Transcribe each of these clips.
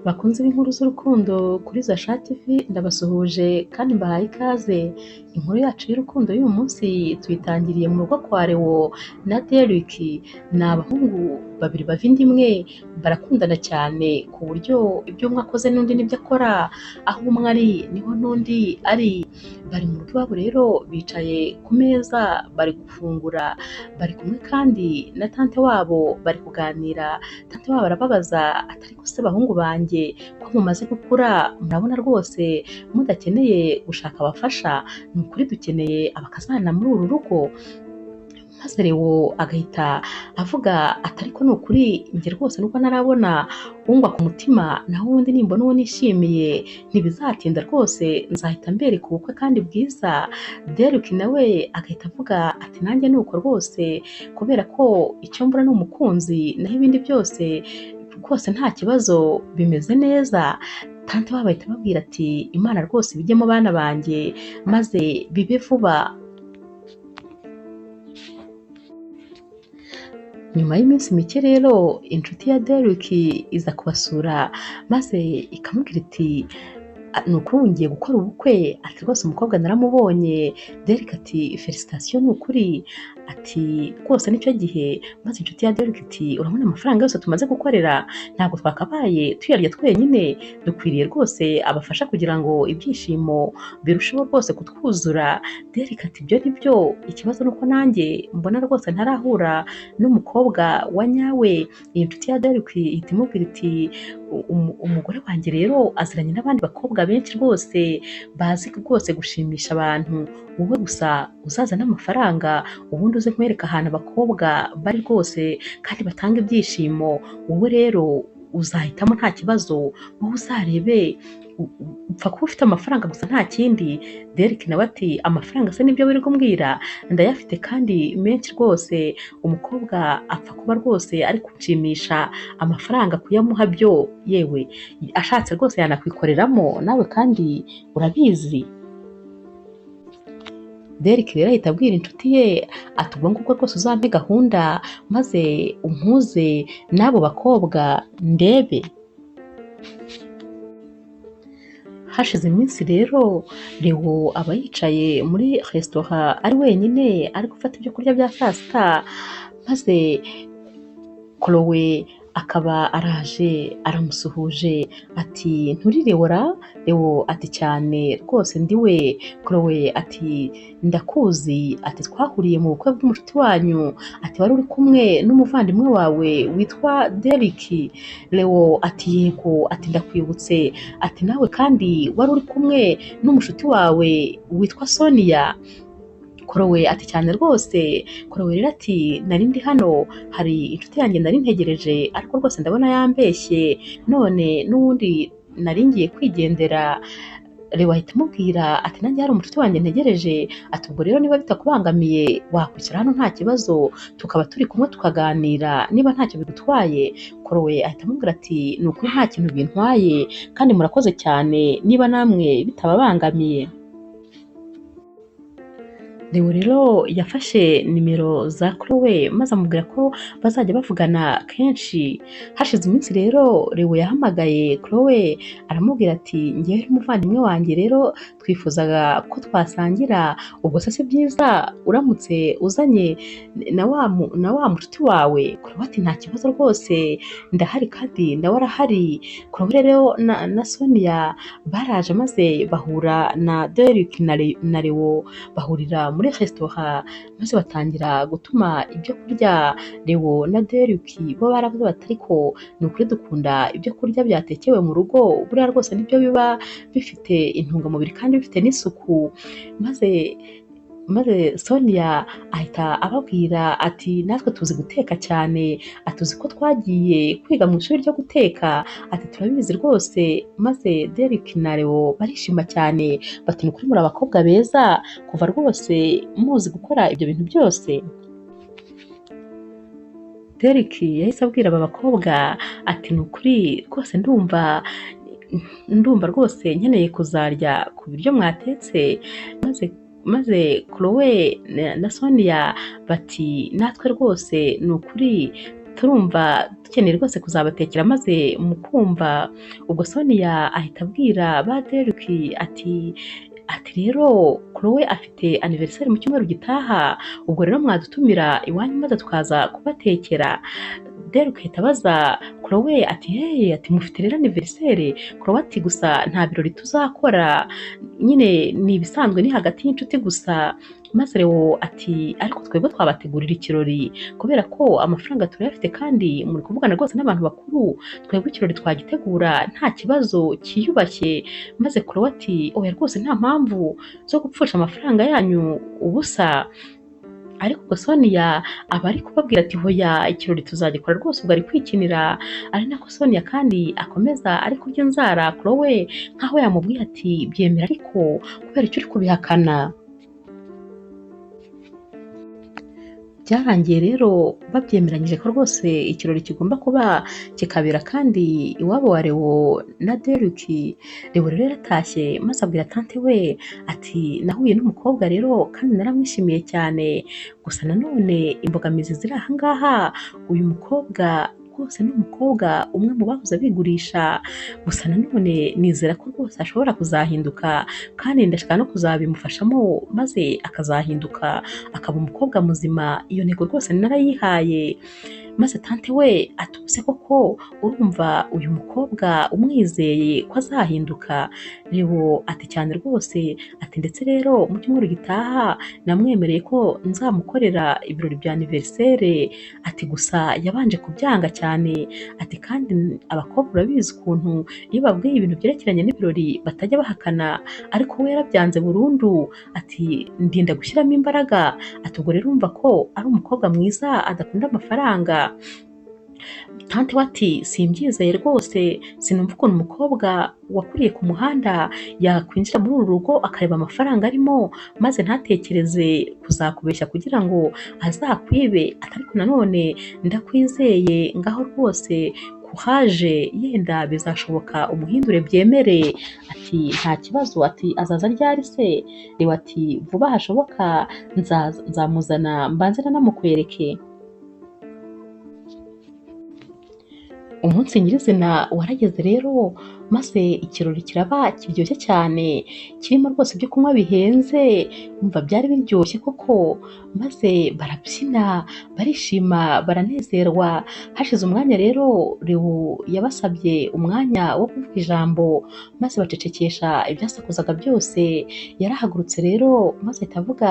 Bakunze b'inkuru z'urukundo kuri Zasha TV ndabasuhuje kandi mbahaye ikaze. Inkuru yacu y'urukundo y'uyu munsi tuyitangiriye mu rugo kwa Leo na Derrick. Ni abahungu babiri bava inda imwe, barakundana cyane ku buryo ibyo umwe akoze n'undi nibyo akora, aho umwe ari niho n'undi ari. Bari mu rugo iwabo rero bicaye ku meza bari gufungura, bari kumwe kandi na tante wabo bari kuganira. Tante wabo arababaza ati ariko se bahungu banjye ko mumaze gukura murabona rwose mudakeneye gushaka abafasha, ni ukuri dukeneye abakazana muri uru rugo. Maze Leo agahita avuga ati ariko ni ukuri njye rwose nubwo ntarabona ungwa ku mutima, naho ubundi nimbona uwo nishimiye ntibizatinda rwose nzahita mbereka ubukwe kandi bwiza. Derrick nawe agahita avuga ati nanjye ni uko rwose, kubera ko icyo mbura ni umukunzi, naho ibindi byose rwose nta kibazo bimeze neza. Tante wabo ahita ababwira ati Imana rwose ibijyemo bana banjye maze bibe vuba. Nyuma y'iminsi mike rero inshuti ya Derrick iza kubasura maze ikamubwira iti ni ukuri ngiye gukora ubukwe, ati rwose umukobwa naramubonye. Derrick ati felicitation ni ukuri, ati rwose nicyo gihe. Maze inshuti ya Derrick iti urabona amafaranga yose tumaze gukorera ntabwo twakabaye tuyarya twenyine, dukwiriye rwose abafasha kugira ngo ibyishimo birusheho rwose kutwuzura. Derrick ati ibyo ni byo, ikibazo nuko nanjye mbona rwose ntarahura n'umukobwa wa nyawe. Iyi nshuti ya Derrick ihita imubwira iti umugore wanjye rero aziranye n'abandi bakobwa benshi rwose bazi rwose gushimisha abantu, wowe gusa uzaza n'amafaranga ubundi uze nkwereka ahantu abakobwa bari rwose kandi batanga ibyishimo. Wowe rero uzahitamo nta kibazo, wowe uzarebe upfa kuba ufite amafaranga gusa nta kindi. Derrick nawe ati amafaranga se nibyo wirirwa umbwira, ndayafite kandi menshi rwose. Umukobwa apfa kuba rwose ari kunshimisha, amafaranga kuyamuha byo yewe ashatse rwose yanakwikoreramo nawe kandi urabizi. Derrick rero ahita abwira inshuti ye ati ubwo ngubwo rwose uzampe gahunda maze umpuze n'abo bakobwa ndebe. Hashize iminsi rero Leo aba yicaye muri resitora ari wenyine ari gufata ibyo kurya bya saa sita, maze Chloe akaba araje aramusuhuje ati nturi Leo ra? Leo ati cyane rwose ndiwe. Chloe ati ndakuzi, ati twahuriye mu bukwe bw'umushuti wanyu, ati wari uri kumwe n'umuvandimwe wawe witwa Derrick. Leo ati yego, ati ndakwibutse, ati nawe kandi wari uri kumwe n'umushuti wawe witwa Sonia. Chloe ati cyane rwose. Chloe rero ati nari ndi hano, hari inshuti yanjye nari ntegereje ariko rwose ndabona yambeshye, none n'ubundi nari ngiye kwigendera. Leo ahita amubwira ati nanjye hari umushuti wanjye ntegereje, ati ubwo rero niba bitakubangamiye wakwicara hano nta kibazo tukaba turi kumwe tukaganira niba ntacyo bigutwaye. Chloe ahita amubwira ati ni ukuri nta kintu bintwaye kandi murakoze cyane niba namwe bitababangamiye. Leo rero yafashe nimero za Chloe maze amubwira ko bazajya bavugana kenshi. Hashize iminsi rero Leo yahamagaye Chloe aramubwira ati ngewe n'umuvandimwe wanjye rero twifuzaga ko twasangira, ubwo se si byiza uramutse uzanye na wa mushuti wawe? Chloe ati nta kibazo rwose ndahari kandi nawe arahari. Chloe rero na Sonia baraje maze bahura na Derrick na Leo bahurira muri resitora maze batangira gutuma ibyo kurya. Leo na Derrick bo baravuze bati ariko ni ukuri dukunda ibyo kurya byatekewe mu rugo, buriya rwose nibyo biba bifite intungamubiri kandi bifite n'isuku. Maze Sonia ahita ababwira ati natwe tuzi guteka cyane, atuzi ko twagiye kwiga mu ishuri ryo guteka, ati turabizi rwose. Maze Derrick na Leo barishima cyane bati ni ukuri muri abakobwa beza kuva rwose muzi gukora ibyo bintu byose. Derrick yahise abwira aba bakobwa ati ni ukuri rwose ndumva rwose nkeneye kuzarya ku biryo mwatetse. Maze Chloe na Sonia bati natwe rwose ni ukuri turumva dukeneye rwose kuzabatekera maze mukumva. Ubwo Sonia ahita abwira ba Derek ati rero Chloe afite anniversaire mu cyumweru gitaha, ubwo rero mwadutumira iwanyu maze tukaza kubatekera. Derek ahita abaza Chloe ati hey, ati mufite rero anniversaire? Chloe ati gusa nta birori tuzakora, nyine ni ibisanzwe, ni hagati y'inshuti gusa. Maze Leo ati ariko twebwe twabategurira ikirori kubera ko amafaranga turayafite kandi muri kuvugana rwose n'abantu bakuru, twebwe ikirori twagitegura nta kibazo cyiyubashye. Maze Chloe ati oya rwose nta mpamvu zo gupfusha amafaranga yanyu ubusa. Ariko ubwo Sonia aba ari kubabwira ati hoya ikirori tuzagikora rwose, ubwo ari kwikinira. Ari nako Sonia kandi akomeza ari kurya inzara Chloe nkaho yamubwiye ati byemera ariko kubera icyo uri kubihakana. Byarangiye rero babyemeranyije ko rwose ikirori kigomba kuba kikabera kandi iwabo wa Leo na Derek. Leo rero yaratashye maze abwira tante we ati nahuye n'umukobwa rero kandi naramwishimiye cyane, gusa nanone imbogamizi ziri aha ngaha, uyu mukobwa rwose ni umukobwa umwe mu bahoze bigurisha, gusa nanone nizera ko rwose ashobora kuzahinduka kandi ndashaka no kuzabimufashamo maze akazahinduka akaba umukobwa muzima. Iyo ntego rwose narayihaye. Maze tante we atuse koko urumva uyu mukobwa umwizeye ko azahinduka? Leo ati cyane rwose, ati ndetse rero mu cyumweru gitaha namwemereye ko nzamukorera ibirori bya anniversaire, ati gusa yabanje kubyanga cyane, ati kandi abakobwa urabizi ukuntu iyo babwiye ibintu byerekeranye n'ibirori batajya bahakana, ariko we yarabyanze burundu, ati ndinda gushyiramo imbaraga, ati ubwo rero urumva ko ari umukobwa mwiza adakunda amafaranga. Tante we ati simbyizeye rwose, sinumva ukuntu umukobwa wakuriye ku muhanda yakwinjira muri uru rugo akareba amafaranga arimo maze ntatekereze kuzakubeshya kugira ngo azakwibe. Ati ariko nanone ndakwizeye ngaho rwose kuhaje yenda bizashoboka umuhindure byemere. Ati nta kibazo, ati azaza ryari se? Leo ati vuba hashoboka nzamuzana mbanze nanamukwereke. Umunsi nyirizina warageze rero maze ikirori kiraba kiryoshye cyane, kirimo rwose ibyo kunywa bihenze, umva byari biryoshye koko, maze barabyina barishima baranezerwa. Hashize umwanya rero Leo yabasabye umwanya wo kuvuga ijambo maze bacecekesha ibyasakuzaga byose. Yarahagurutse rero maze ahita avuga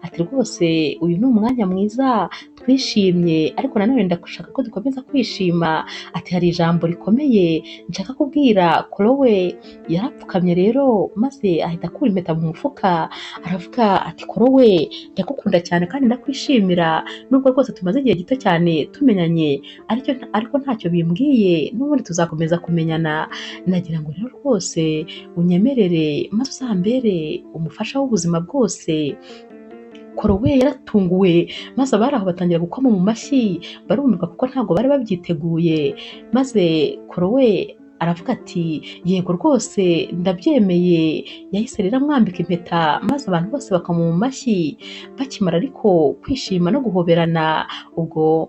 ati rwose uyu ni umwanya mwiza twishimye, ariko nanone ndashaka ko dukomeza kwishima. Ati hari ijambo rikomeye nshaka kubwira Chloe. Yarapfukamye rero maze ahita akura impeta mu mufuka aravuga ati Chloe ndagukunda cyane kandi ndakwishimira, nubwo rwose tumaze igihe gito cyane tumenyanye ariko ntacyo bimbwiye, n'ubundi tuzakomeza kumenyana. Nagira ngo rero rwose unyemerere maze uzambere umufasha w'ubuzima bwose. Chloe yaratunguwe maze abari aho batangira gukoma mu mashyi barumirwa kuko ntabwo bari babyiteguye. Maze Chloe aravuga ati yego rwose ndabyemeye. Yahise rero amwambika impeta maze abantu bose bakoma mu mashyi. Bakimara ariko kwishima no guhoberana, ubwo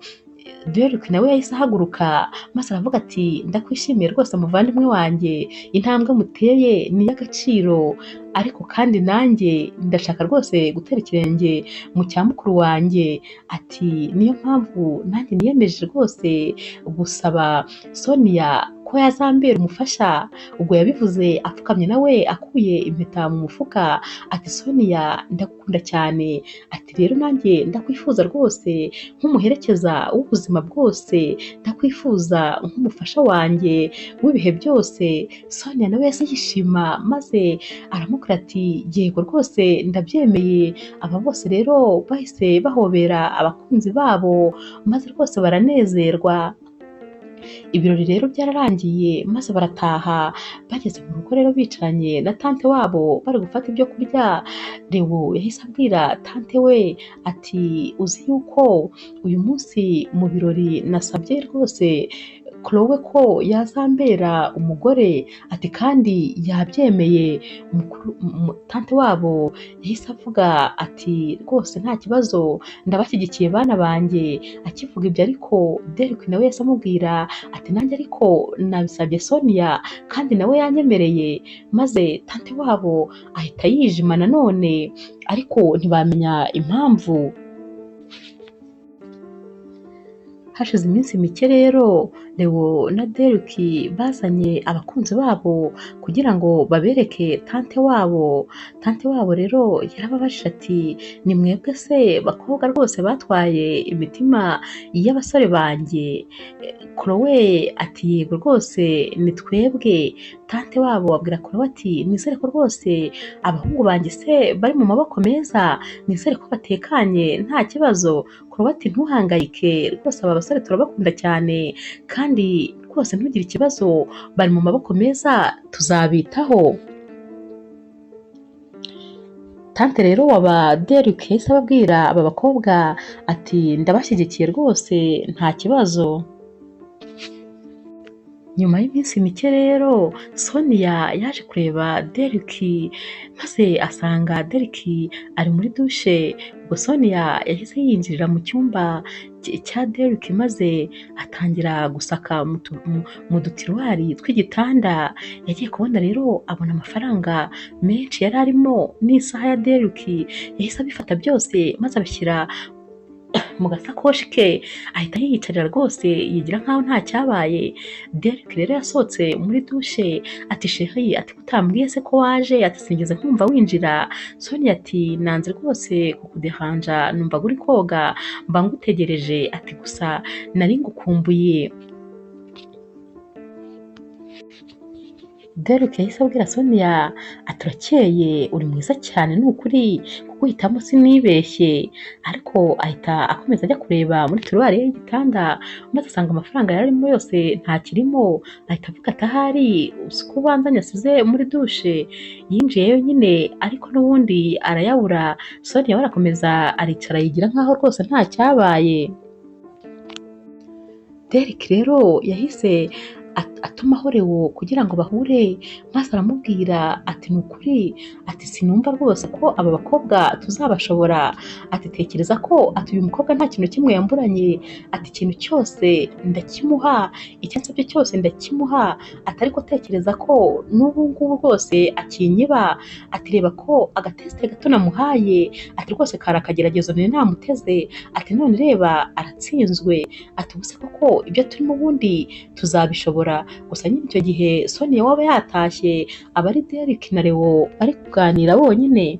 Derek nawe yahise ahaguruka maze aravuga ati ndakwishimiye rwose muvandimwe wanjye, intambwe muteye ni iy'agaciro, ariko kandi nanjye ndashaka rwose gutera ikirenge mu cya mukuru wanjye. Ati niyo mpamvu nanjye niyemeje rwose gusaba Sonia ko yazambera umufasha. Ubwo yabivuze apfukamye nawe akuye impeta mu mufuka. Ati Sonia ndagukunda cyane, ati rero nanjye ndakwifuza rwose nk'umuherekeza w'ubuzima bwose, ndakwifuza nk'umufasha wanjye w'ibihe byose. Sonia nawe yahise yishima maze aramubwira ati yego rwose ndabyemeye. Aba bose rero bahise bahobera abakunzi babo maze rwose baranezerwa. Ibirori rero byararangiye maze barataha. Bageze mu rugo rero bicaranye na tante wabo bari gufata ibyo kurya, Leo yahise abwira tante we ati uzi yuko uyu munsi mu birori nasabye rwose Chloe ko yazambera umugore ati kandi yabyemeye. Tante wabo yahise avuga ati rwose nta kibazo ndabashyigikiye bana banjye. Akivuga ibyo ariko Derek nawe yahise amubwira ati nanjye ariko nabisabye Sonia kandi nawe yanyemereye, maze tante wabo ahita yijima nanone ariko ntibamenya impamvu. Hashize iminsi mike rero Leo na Derek bazanye abakunzi babo kugira ngo babereke tante wabo. Tante wabo rero yarababajije ati ni mwebwe se bakobwa rwose batwaye imitima y'abasore banjye? Chloe ati yego rwose ni twebwe. Tante wabo abwira Chloe ati nizere ko rwose abahungu banjye se bari mu maboko meza, nizere ko batekanye nta kibazo. Chloe ati ntuhangayike rwose aba basore turabakunda cyane kandi rwose ntugire ikibazo bari mu maboko meza tuzabitaho. Tante rero waba Derek yahise ababwira aba bakobwa ati ndabashyigikiye rwose nta kibazo. Nyuma y'iminsi mike rero Sonia yaje kureba Derek maze asanga Derek ari muri dushe. Ubwo Sonia yahise yinjirira mu cyumba cya Derek maze atangira gusaka mu dutiruwari tw'igitanda. Yagiye kubona rero abona amafaranga menshi yari arimo n'isaha ya Derek, yahise abifata byose maze abishyira mu gasakoshi ke ahita yiyicarira rwose yigira nkaho nta cyabaye. Derek rero yasohotse muri dushe ati sheri ati utambwiye se ko waje? Ati sinigeze nkumva winjira. Sonia ati nanze rwose kukudehanja numva uri koga mba ngutegereje, ati gusa nari ngukumbuye. Derek yahise abwira Sonia ati urakeye uri mwiza cyane ni ukuri kuguhitamo sinibeshye, ariko ahita akomeza ajya kureba muri tiruwari y'igitanda maze asanga amafaranga yari arimo yose ntakirimo. Ahita avuga ati ahari uko ubanza nyasize muri dushe. Yinjiyeyo nyine ariko n'ubundi arayabura. Sonia we arakomeza aricara yigira nkaho rwose nta cyabaye. Derek rero yahise atumaho Leo kugira ngo bahure maze aramubwira ati ni ukuri ati sinumva rwose ko aba bakobwa tuzabashobora. Ati tekereza ko ati uyu mukobwa nta kintu kimwe yamburanye, ati ikintu cyose ndakimuha, icyo ansabye cyose ndakimuha, ati ariko tekereza ko n'ubu ngubu rwose akinyiba. Ati reba ko agatesite gato namuhaye ati rwose kari akageragezo nari namuteze, ati none reba aratsinzwe. Ati ubuse koko ibyo turimo ubundi tuzabishobora. Gusa nyine icyo gihe Sonia waba yatashye aba ari Derek na Leo bari kuganira bonyine.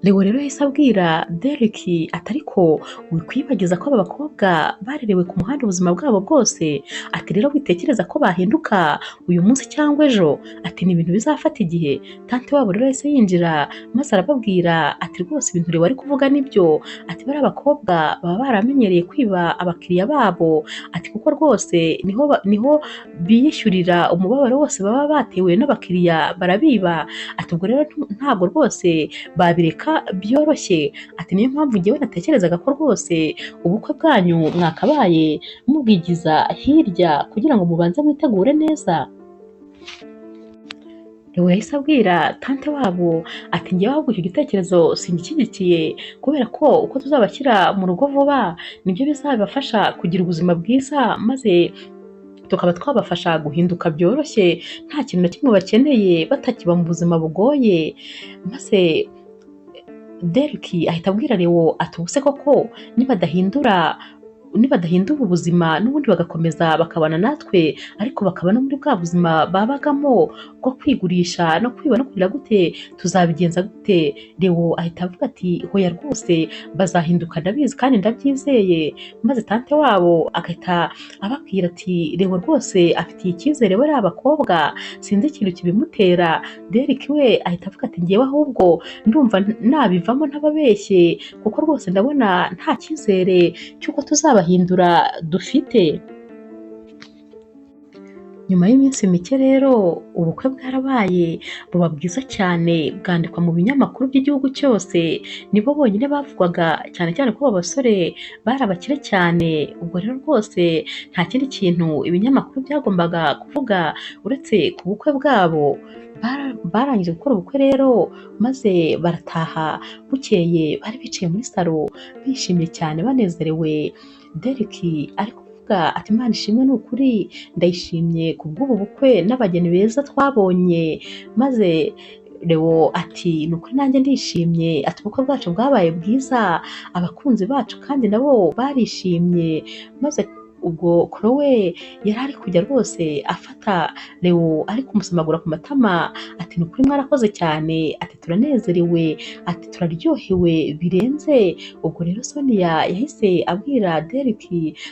Leo rero yahise abwira Derek ati ariko wikwibagiza ko aba bakobwa barerewe ku muhanda ubuzima bwabo bwose, ati rero witekereza ko bahinduka uyu munsi cyangwa ejo, ati ni ibintu bizafata igihe. Tante wabo rero yahise yinjira maze arababwira ati rwose ibintu Leo ari kuvuga nibyo, ati bari abakobwa baba baramenyereye kwiba abakiriya babo, ati kuko rwose niho biyishyurira umubabaro wose baba batewe n'abakiriya barabiba. Ati ubwo rero ntabwo rwose babireka byoroshye. Ati niyo mpamvu ngewe natekerezaga ko rwose ubukwe bwanyu mwakabaye mubwigiza hirya kugira ngo mubanze mwitegure neza. Leo yahise abwira tante wabo ati ngewe ahubwo icyo gitekerezo singishyigikiye kubera ko uko tuzabashyira mu rugo vuba nibyo bizabafasha kugira ubuzima bwiza maze tukaba twabafasha guhinduka byoroshye nta kintu na kimwe bakeneye batakiba mu buzima bugoye. Maze Derek ahita abwira Leo ati ubuse koko nibadahindura ubuzima n'ubundi bagakomeza bakabana natwe ariko bakaba no muri bwa buzima babagamo bwo kwigurisha no kwiba no kurira gute, tuzabigenza gute? Leo ahita avuga ati hoya rwose bazahinduka ndabizi kandi ndabyizeye. Maze tante wabo agahita ababwira ati Leo rwose afitiye icyizere bari abakobwa sinzi ikintu kibimutera. Derek we ahita avuga ati ngewe ahubwo ndumva nabivamo ntababeshye kuko rwose ndabona nta cyizere cy'uko tuzabahindura dufite. Nyuma y'iminsi mike rero ubukwe bwarabaye buba bwiza cyane, bwandikwa mu binyamakuru by'igihugu cyose, nibo bonyine bavugwaga cyane cyane ko abo basore bari abakire cyane. Ubwo rero rwose nta kindi kintu ibinyamakuru byagombaga kuvuga uretse ku bukwe bwabo. Barangije gukora ubukwe rero maze barataha, bukeye bari bicaye muri salo bishimye cyane banezerewe. Derek ari kuvuga ati Imana ishimwe, ni ukuri ndayishimye ku bw'ubu bukwe n'abageni beza twabonye. Maze Leo ati ni ukuri nanjye ndishimye, ati ubukwe bwacu bwabaye bwiza, abakunzi bacu kandi nabo barishimye. Maze ubwo Chloe yari ari kujya rwose afata Leo ari kumusamagura ku matama, ati ni ukuri mwarakoze cyane, ati turanezerewe, ati turaryohewe birenze. Ubwo rero Sonia yahise abwira Derek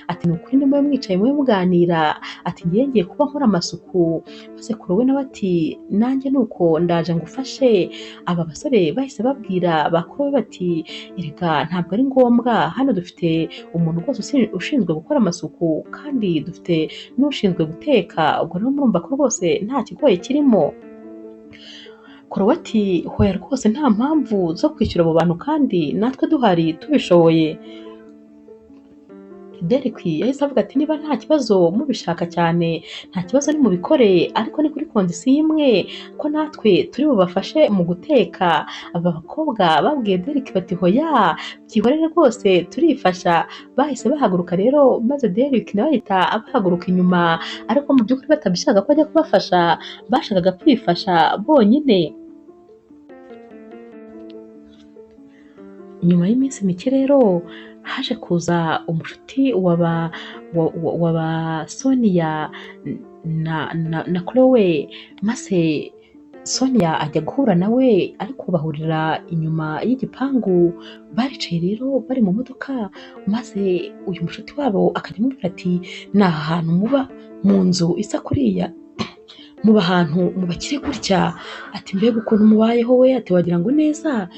ati ni ukuri nimwe mwicaye mube muganira, ati ngiye ngiye kuba nkora amasuku. Maze Chloe nawe ati nanjye nuko ndaje ngufashe. Aba basore bahise babwira ba Chloe bati erega ntabwo ari ngombwa, hano dufite umuntu rwose ushinzwe gukora amasuku kandi dufite n'ushinzwe guteka. Ubwo rero murumva ko rwose nta kigoye kirimo. Chloe ati hoya rwose nta mpamvu zo kwishyura abo bantu kandi natwe duhari tubishoboye. Derek yahise avuga ati niba nta kibazo mubishaka cyane nta kibazo ni mubikore, ariko ni kuri kondisiyo imwe ko natwe turi bubafashe mu guteka. Aba bakobwa babwiye Derek bati hoya byihorere rwose turifasha. Bahise bahaguruka rero, maze Derek nawe ahita abahaguruka inyuma, ariko mu by'ukuri batabishaka ko ajya kubafasha, bashakaga kwifasha bonyine. Nyuma y'iminsi mike rero haje kuza umushuti waba Sonia na Chloe, maze Sonia ajya guhura nawe ariko bahurira inyuma y'igipangu. Baricaye rero bari mu modoka, maze uyu mushuti wabo akajya amubwira ati ni aha hantu muba mu nzu isa kuriya, muba ahantu mubakire gutya, ati mbega ukuntu mubayeho we, ati wagira ngo neza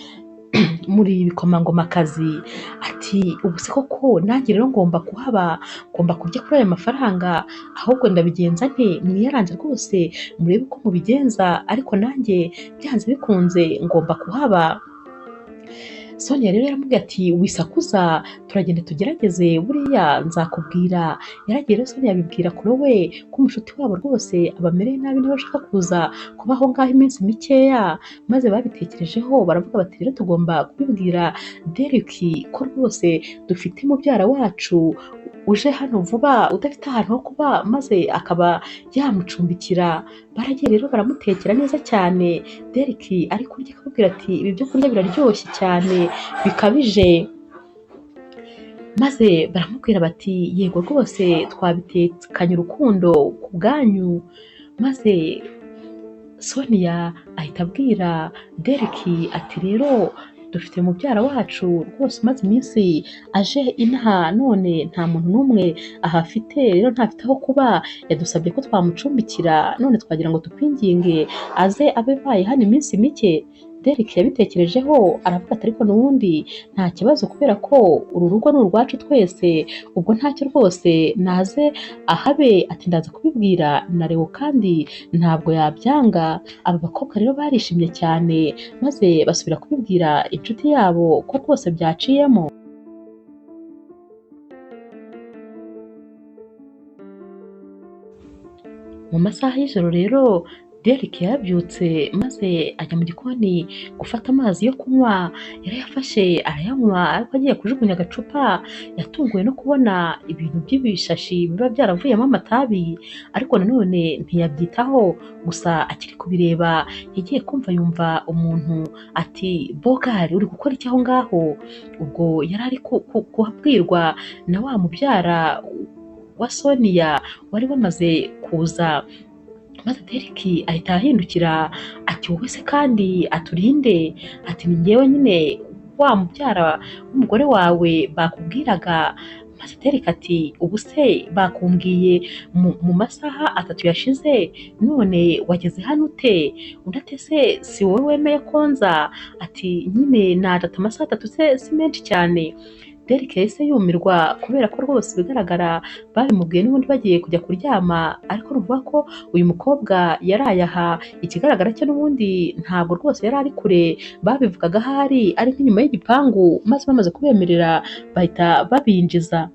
muri ibikomangomakazi. Ati ubu se koko nanjye rero ngomba kuhaba, ngomba kurya kuri aya mafaranga, ahubwo ndabigenza nte? Mwiyaranze rwose murebe uko mubigenza, ariko nanjye byanze bikunze ngomba kuhaba. Sonia rero yaramubwiye ati wisakuza, turagenda tugerageze, buriya nzakubwira. Yaragiye rero Sonia abibwira Chloe ko umushuti wabo rwose abamereye nabi nawe ashaka kuza kubaho ngaho iminsi mikeya. Maze babitekerejeho baravuga bati rero tugomba kubibwira Derek ko rwose dufite mubyara wacu uje hano vuba udafite ahantu ho kuba, maze akaba yamucumbikira. Baragiye rero baramutekera neza cyane. Derek ari kurya akababwira ati ibi byo kurya biraryoshye cyane bikabije. Maze baramubwira bati yego rwose twabitekanye urukundo ku bwanyu. Maze Sonia ahita abwira Derek ati rero dufite mubyara wacu rwose umaze iminsi aje inaha, none nta muntu n'umwe ahafite, rero ntafite aho kuba, yadusabye ko twamucumbikira, none twagira ngo tukwinginge aze abe baye hano iminsi mike. Derek yabitekerejeho aravuga ati ariko n'ubundi nta kibazo kubera ko uru rugo ni urwacu twese, ubwo ntacyo rwose naze ahabe. Ati ndaza kubibwira na Leo kandi ntabwo yabyanga. Aba bakobwa rero barishimye cyane, maze basubira kubibwira inshuti yabo ko rwose byaciyemo. Mu masaha y'ijoro rero Derek yarabyutse maze ajya mu gikoni gufata amazi yo kunywa. Yarayafashe arayanywa, ariko agiye kujugunya agacupa yatunguwe no kubona ibintu by'ibishashi biba byaravuyemo amatabi, ariko nanone ntiyabyitaho. Gusa akiri kubireba yagiye kumva yumva umuntu ati Bogari uri gukora iki aho ngaho? Ubwo yari ari kuhabwirwa na wa mubyara wa Sonia wari wamaze kuza. Maze Derek ahita ahindukira ati wowe se kandi aturinde? Ati ni njyewe nyine wa mubyara w'umugore wawe bakubwiraga. Maze Derek ati ubu se bakumbwiye mu masaha 3 yashize, none wageze hano ute? Undi ati se si wowe wemeye ko nza? Ati nyine naje, ati amasaha 3 se si menshi cyane. Derek yahise yumirwa kubera ko rwose bigaragara babimubwiye n'ubundi bagiye kujya kuryama, ariko ruvuga ko uyu mukobwa yaraye aha. Ikigaragara cyo n'ubundi ntabwo rwose yari ari kure, babivugaga ahari ari nk'inyuma y'igipangu, maze bamaze kubemerera bahita babinjiza.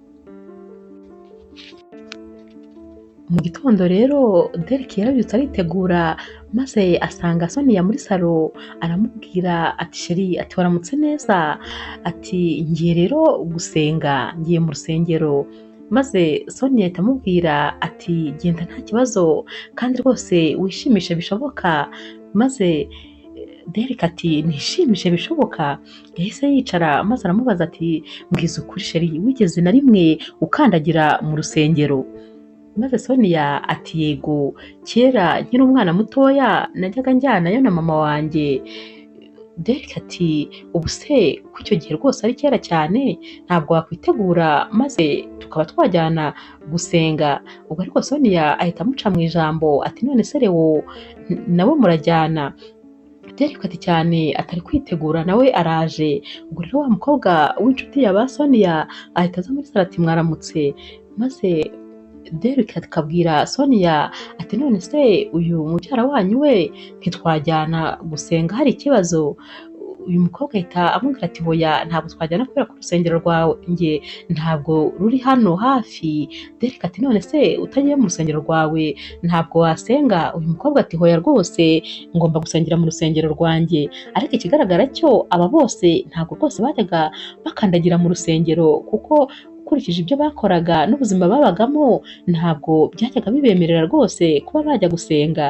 Mu gitondo rero Derek yarabyutse aritegura, maze asanga Sonia muri salo, aramubwira ati sheri, ati waramutse neza, ati ngiye rero gusenga, ngiye mu rusengero. Maze Sonia ahita amubwira ati genda nta kibazo kandi rwose wishimishe bishoboka. Maze Derek ati nishimishe bishoboka. Yahise yicara maze aramubaza ati mbwiza ukuri sheri, wigeze na rimwe ukandagira mu rusengero? Maze Sonia ati yego, kera nkiri umwana mutoya najyaga njyanayo na mama wanjye. Derek ati ubu se ko icyo gihe rwose ari kera cyane, ntabwo wakwitegura maze tukaba twajyana gusenga? Ubwo ariko Sonia ahita amuca mu ijambo ati none se Leo nawe murajyana? Derek ati cyane, atari kwitegura nawe araje. Ubwo rero wa mukobwa w'inshuti ya ba Sonia ahita aza muri salo ati mwaramutse. Maze Derek akabwira Sonia ati none se uyu mubyara wanyu we ntitwajyana gusenga, hari ikibazo? Uyu mukobwa ahita amubwira ati hoya, ntabwo twajyana kubera ko urusengero rwanjye ntabwo ruri hano hafi. Derek ati none se utagiye mu rusengero rwawe ntabwo wasenga? Uyu mukobwa ati hoya rwose, ngomba gusengera mu rusengero rwanjye. Ariko ikigaragara cyo aba bose ntabwo rwose bajyaga bakandagira mu rusengero, kuko ukurikije ibyo bakoraga n'ubuzima babagamo ntabwo byajyaga bibemerera rwose kuba bajya gusenga.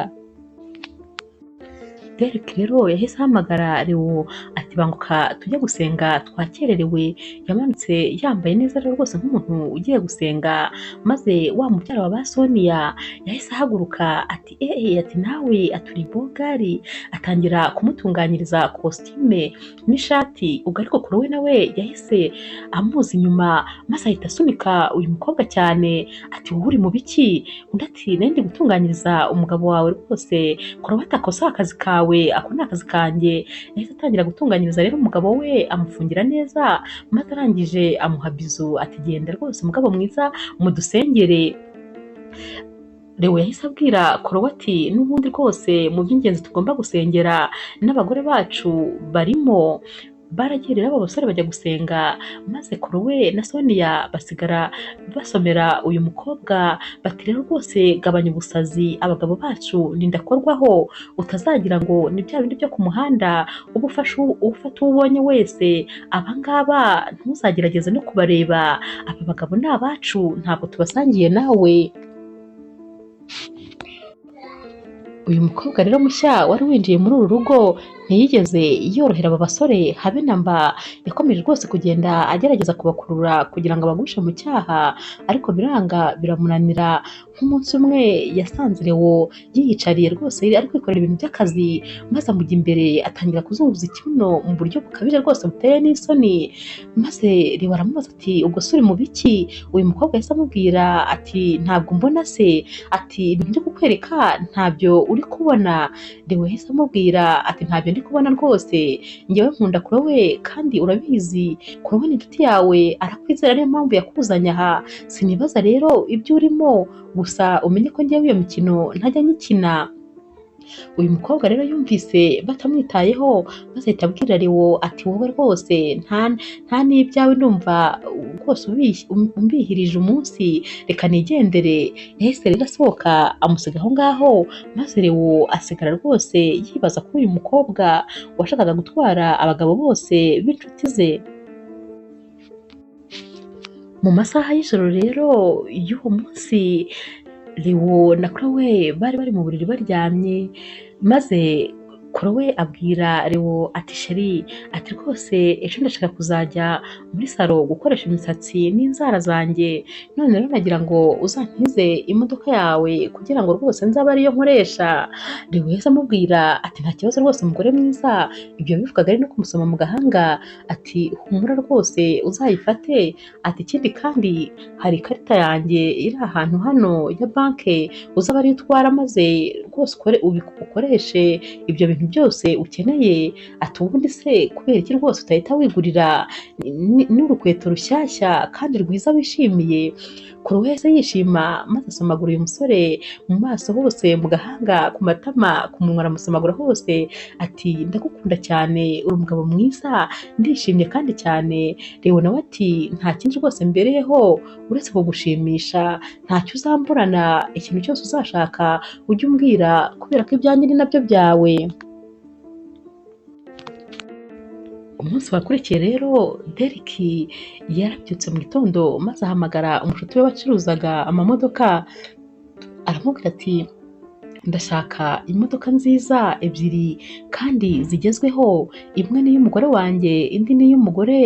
Derek rero yahise ahamagara Leo ati banguka tujye gusenga twakererewe. Yamanutse yambaye neza rero rwose nk'umuntu ugiye gusenga, maze wa mubyara wa ba Sonia yahise ahaguruka ati ati nawe aturi bogari, atangira kumutunganyiriza kositime n'ishati. Ubwo ariko kuri we nawe yahise amuzi inyuma, maze ahita asunika uyu mukobwa cyane ati wowe uri mu biki? Undi ati nari ndi gutunganyiriza umugabo wawe rwose, kora batakosa akazi kawe, ako ni akazi kanjye. Yahise atangira gutunganyiriza rero umugabo we, amufungira neza, maze arangije amuha bizu ati genda rwose mugabo mwiza mudusengere. Leo yahise abwira Korowe ati n'ubundi rwose mu by'ingenzi tugomba gusengera n'abagore bacu barimo. Baragiye rero abo basore bajya gusenga, maze Korowe na Sonia basigara basomera uyu mukobwa bati rero rwose gabanya ubusazi, abagabo bacu nindakorwaho, utazagira ngo ni bya bindi byo ku muhanda uba ufata uwo ubonye wese. Abangaba ntuzagerageze no kubareba, aba bagabo ni abacu, ntabwo tubasangiye nawe. Uyu mukobwa rero mushya wari winjiye muri uru rugo ntiyigeze yorohera aba basore habe na mba. Yakomeje rwose kugenda agerageza kubakurura kugira ngo abagushe mu cyaha, ariko biranga biramunanira. Nk'umunsi umwe yasanze Leo yiyicariye rwose ari kwikorera ibintu by'akazi, maze amujya imbere atangira kuzunguza ikibuno mu buryo bukabije rwose buteye n'isoni. Maze Leo aramubaza ati ubwo se uri mu biki? Uyu mukobwa yahise amubwira ati ntabwo mbona se, ati ibintu byo kukwereka ntabyo uri kubona. Leo yahise amubwira ati ntabyo ndi kubona rwose, njyewe nkunda Korowe kandi urabizi Korowe ni inshuti yawe, arakwizera niyo mpamvu yakuzanye aha. Sinibaza rero ibyo urimo, gusa umenye ko njyewe iyo mikino ntajya nyikina. Uyu mukobwa rero yumvise batamwitayeho, maze ahita abwira Leo ati wowe rwose nta n'ibyawe ndumva rwose umbihirije umunsi, reka nigendere. Yahise rero asohoka amusiga aho ngaho, maze Leo asigara rwose yibaza kuri uyu mukobwa washakaga gutwara abagabo bose b'inshuti ze. Mu masaha y'ijoro rero y'uwo munsi, Leo na Korowe bari mu buriri baryamye, maze Korowe abwira Leo ati sheri, ati rwose ejo ndashaka kuzajya muri salo gukoresha imisatsi n'inzara zanjye, none rero nagira ngo uzantize imodoka yawe kugira ngo rwose nzabe ariyo nkoresha. Leo yahise amubwira ati nta kibazo rwose mugore mwiza, ibyo bivugaga ari no kumusoma mu gahanga, ati humura rwose uzayifate, ati ikindi kandi hari ikarita yanjye iri ahantu hano ya banke, uzaba ariyo utwara maze rwose ukoreshe ibyo bintu ibintu byose ukeneye, ati ubundi se kubera iki rwose utahita wigurira n'urukweto rushyashya kandi rwiza wishimiye. Chloe yahise yishima maze asomagura uyu musore mu maso hose, mu gahanga, ku matama, ku munwa aramusomagura hose, ati ndagukunda cyane, uri umugabo mwiza, ndishimye kandi cyane. Leo nawe ati nta kindi rwose mbereyeho uretse kugushimisha, ntacyo uzamburana, ikintu cyose uzashaka ujye umbwira kubera ko ibyanjye ni nabyo byawe. Umunsi wakurikiye rero Derek yarabyutse mu gitondo maze ahamagara umushuti we wacuruzaga amamodoka, aramubwira ati ndashaka imodoka nziza ebyiri kandi zigezweho, imwe ni iy'umugore wanjye indi ni iy'umugore